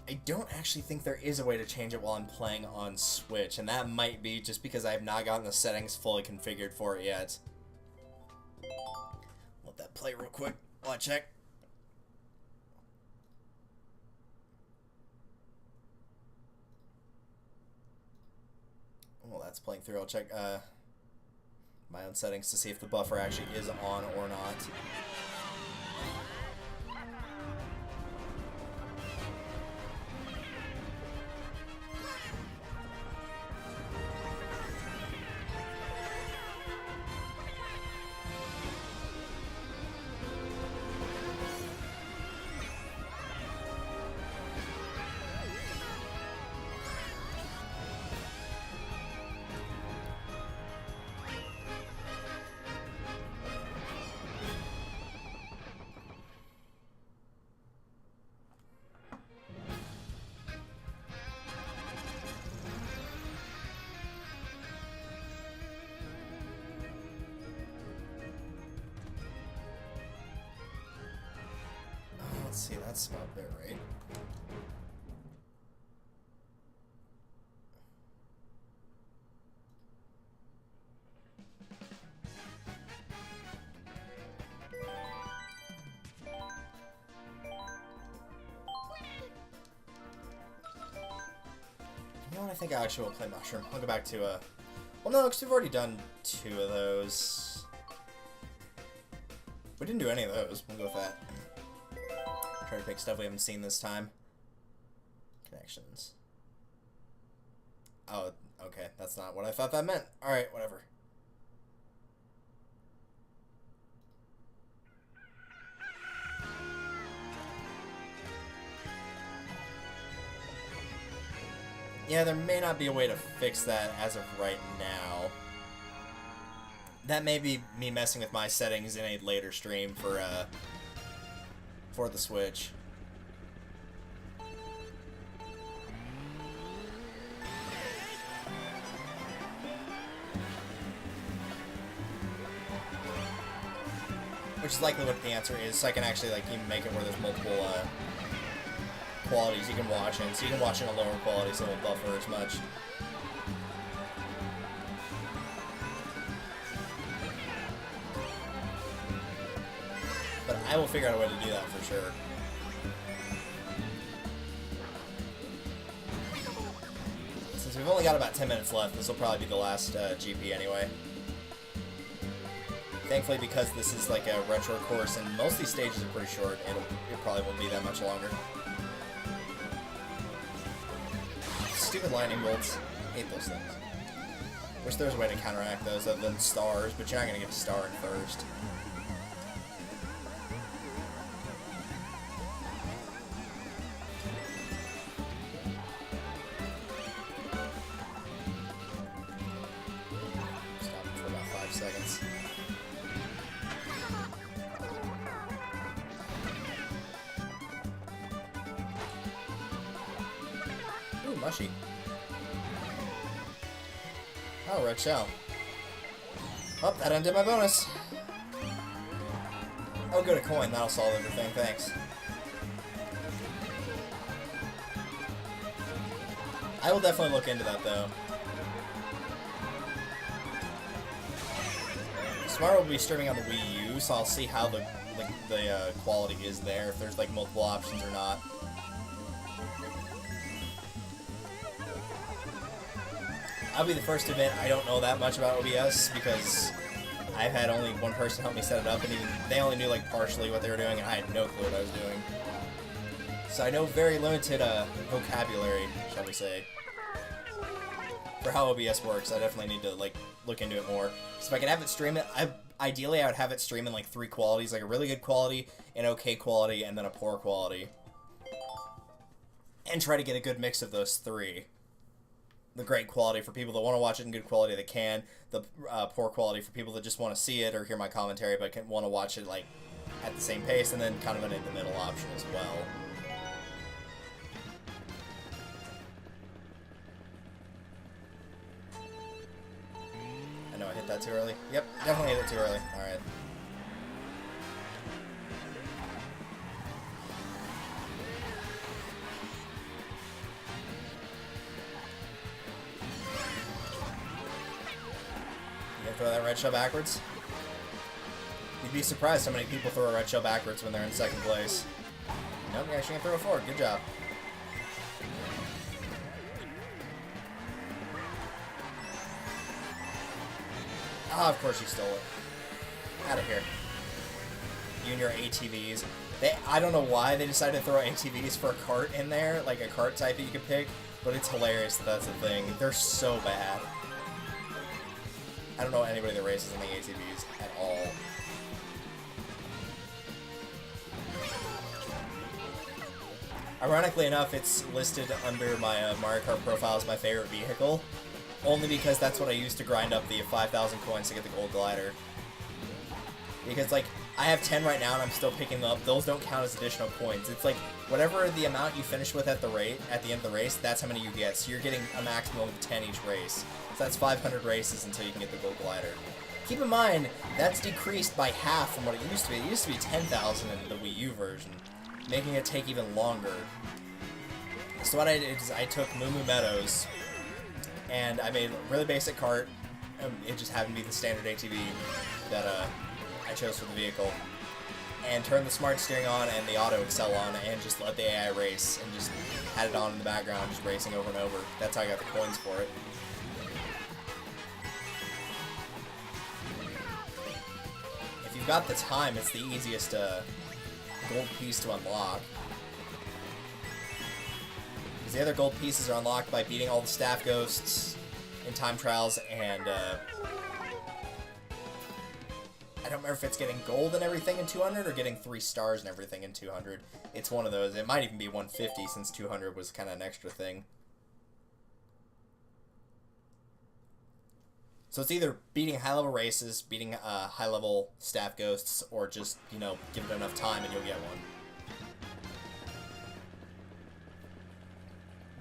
I don't actually think there is a way to change it while I'm playing on Switch, and that might be just because I have not gotten the settings fully configured for it yet. Let that play real quick while I check. Well, that's playing through. I'll check my own settings to see if the buffer actually is on or not. Let's see, that's about bit right. You know what, I think I actually will play Mushroom. I'll go back to, well, no, because we've already done 2 of those. We didn't do any of those. We'll go with that. Try to pick stuff we haven't seen this time. Connections. Oh, okay. That's not what I thought that meant. Alright, whatever. Yeah, there may not be a way to fix that as of right now. That may be me messing with my settings in a later stream for the Switch. Which is likely what the answer is, so I can actually, like, even make it where there's multiple qualities you can watch in. So you can watch in a lower quality, so it won't buffer as much. But I will figure out a way to do that for sure. Since we've only got about 10 minutes left, this will probably be the last GP anyway. Thankfully, because this is like a retro course and most of these stages are pretty short, it probably won't be that much longer. Stupid lightning bolts. Hate those things. Wish there was a way to counteract those other than stars, but you're not going to get a star in first. Stop for about 5 seconds. Ooh, mushy. Oh, red shell. Oh, that undid my bonus. Oh, good, a coin. That'll solve everything. Thanks. I will definitely look into that, though. Tomorrow will be streaming on the Wii U, so I'll see how the quality is there, if there's, like, multiple options or not. I'll be the first to admit I don't know that much about OBS, because I've had only one person help me set it up, and even they only knew like partially what they were doing, and I had no clue what I was doing. So I know very limited vocabulary, shall we say, for how OBS works. I definitely need to like look into it more. So if I could have it stream it, ideally I would have it stream in like 3 qualities, like a really good quality, an okay quality, and then a poor quality. And try to get a good mix of those 3. The great quality for people that want to watch it in good quality that can. The poor quality for people that just want to see it or hear my commentary but want to watch it like at the same pace, and then kind of an in-the-middle option as well. I know I hit that too early. Yep, definitely hit it too early. Alright. Throw that red shell backwards. You'd be surprised how many people throw a red shell backwards when they're in 2nd place. Nope, you're actually gonna throw it forward. Good job. Ah, of course you stole it. Out of here. You and your ATVs. I don't know why they decided to throw ATVs for a cart in there, like a cart type that you could pick, but it's hilarious that that's a thing. They're so bad. I don't know anybody that races on the ATVs at all. Ironically enough, it's listed under my Mario Kart profile as my favorite vehicle, only because that's what I used to grind up the 5,000 coins to get the gold glider. Because, like, I have 10 right now and I'm still picking them up. Those don't count as additional coins. It's like, whatever the amount you finish with at the end of the race, that's how many you get. So you're getting a maximum of 10 each race. So that's 500 races until you can get the gold glider. Keep in mind, that's decreased by half from what it used to be. It used to be 10,000 in the Wii U version, making it take even longer. So what I did is I took Moo Moo Meadows, and I made a really basic cart. It just happened to be the standard ATV that I chose for the vehicle. And turned the smart steering on and the auto excel on, and just let the AI race, and just had it on in the background, just racing over and over. That's how I got the coins for it. If you've got the time, it's the easiest gold piece to unlock. Because the other gold pieces are unlocked by beating all the staff ghosts in time trials, and I don't remember if it's getting gold and everything in 200 or getting 3 stars and everything in 200. It's one of those. It might even be 150 since 200 was kind of an extra thing. So it's either beating high-level races, beating high-level staff ghosts, or just, you know, give it enough time and you'll get one.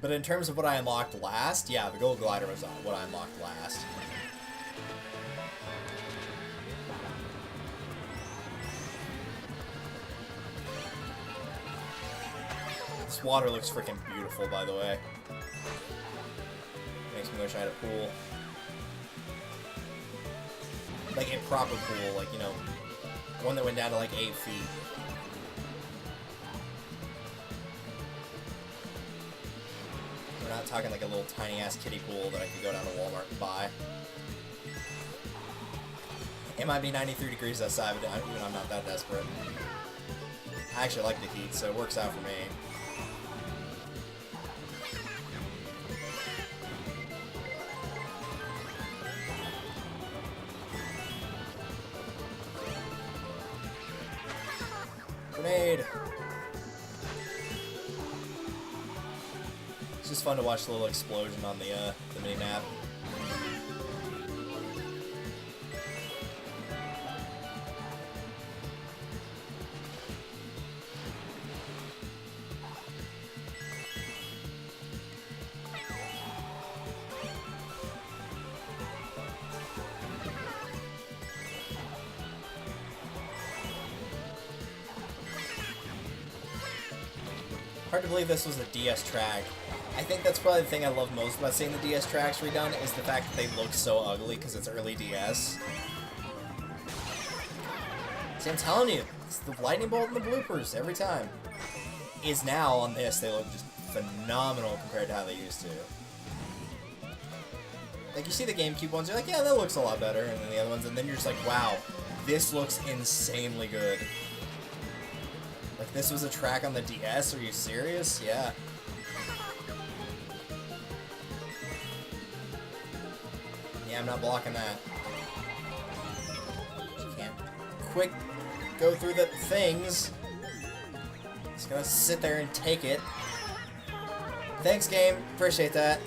But in terms of what I unlocked last, yeah, the gold glider was what I unlocked last. This water looks freaking beautiful, by the way. Makes me wish I had a pool. Like a proper pool, like, you know, one that went down to like 8 feet. We're not talking like a little tiny ass kiddie pool that I could go down to Walmart and buy. It might be 93 degrees outside, but even I'm not that desperate. I actually like the heat, so it works out for me. Grenade! It's just fun to watch the little explosion on the mini-map. Hard to believe this was a DS track. I think that's probably the thing I love most about seeing the DS tracks redone, is the fact that they look so ugly because it's early DS. See, I'm telling you, it's the lightning bolt and the bloopers every time. Is now on this, they look just phenomenal compared to how they used to. Like, you see the GameCube ones, you're like, yeah, that looks a lot better, and then the other ones, and then you're just like, wow, this looks insanely good. Like, this was a track on the DS? Are you serious? Yeah. Yeah, I'm not blocking that. Just can't quick go through the things. Just gonna sit there and take it. Thanks, game. Appreciate that.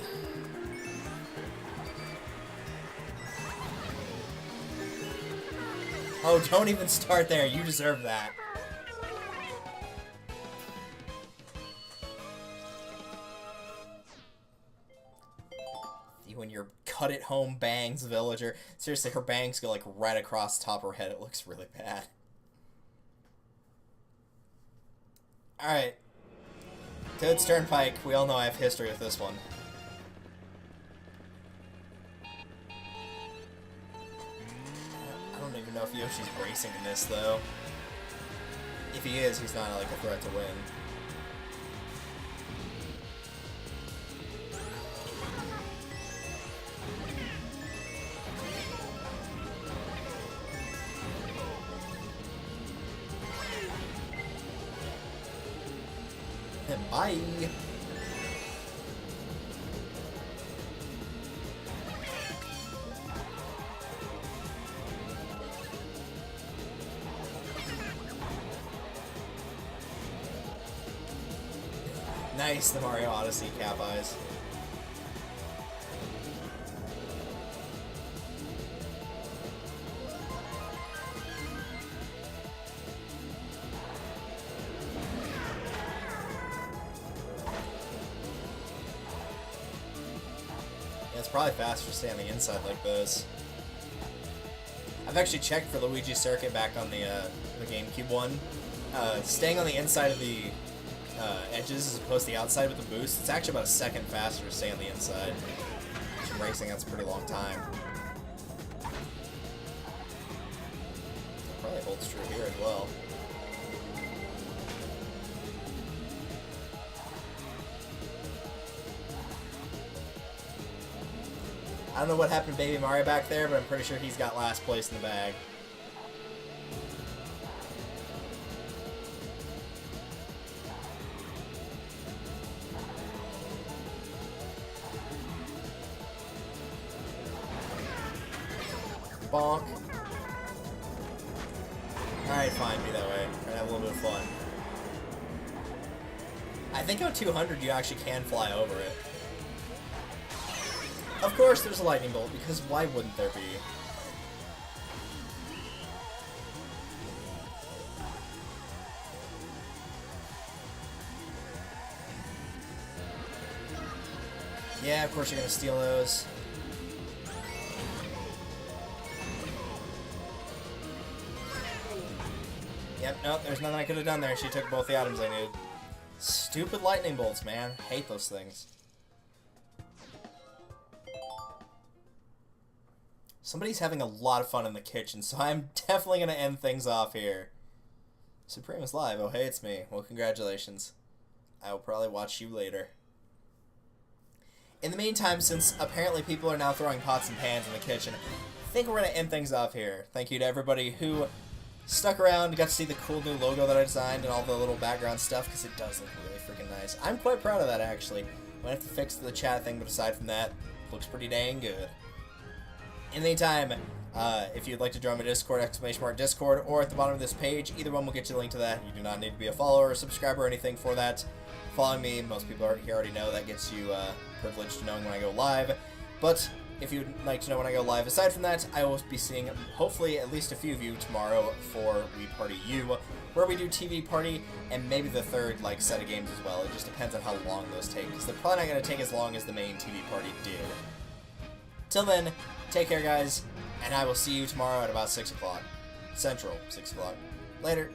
Oh, don't even start there. You deserve that. When your cut-it-home bangs villager. Seriously, her bangs go, like, right across the top of her head. It looks really bad. Alright. Toad's Turnpike. We all know I have history with this one. I don't even know if Yoshi's racing in this, though. If he is, he's not, like, a threat to win. Bye! Nice, the Mario Odyssey cap eyes. It's probably faster to stay on the inside like this. I've actually checked for Luigi's Circuit back on the GameCube one. Staying on the inside of the edges as opposed to the outside with the boost, it's actually about a second faster to stay on the inside. Which in racing, that's a pretty long time. Probably holds true here as well. I don't know what happened to Baby Mario back there, but I'm pretty sure he's got last place in the bag. Bonk. Alright, fine, be that way. We're gonna have a little bit of fun. I think on 200 you actually can fly over it. Of course there's a lightning bolt, because why wouldn't there be? Yeah, of course you're gonna steal those. Yep, nope, there's nothing I could have done there. She took both the items I needed. Stupid lightning bolts, man. Hate those things. Somebody's having a lot of fun in the kitchen, so I'm definitely going to end things off here. Supreme is live. Oh, hey, it's me. Well, congratulations. I will probably watch you later. In the meantime, since apparently people are now throwing pots and pans in the kitchen, I think we're going to end things off here. Thank you to everybody who stuck around, got to see the cool new logo that I designed and all the little background stuff, because it does look really freaking nice. I'm quite proud of that, actually. Might have to fix the chat thing, but aside from that, looks pretty dang good. In the meantime, if you'd like to join my Discord, !Discord, or at the bottom of this page, either one will get you the link to that. You do not need to be a follower or subscriber or anything for that. Following me, most people here already know, that gets you privileged to knowing when I go live. But if you'd like to know when I go live, aside from that, I will be seeing, hopefully, at least a few of you tomorrow for Wii Party U, where we do TV Party, and maybe the third set of games as well. It just depends on how long those take, because they're probably not going to take as long as the main TV Party did. Till then, take care, guys, and I will see you tomorrow at about 6 o'clock. Central, 6 o'clock. Later.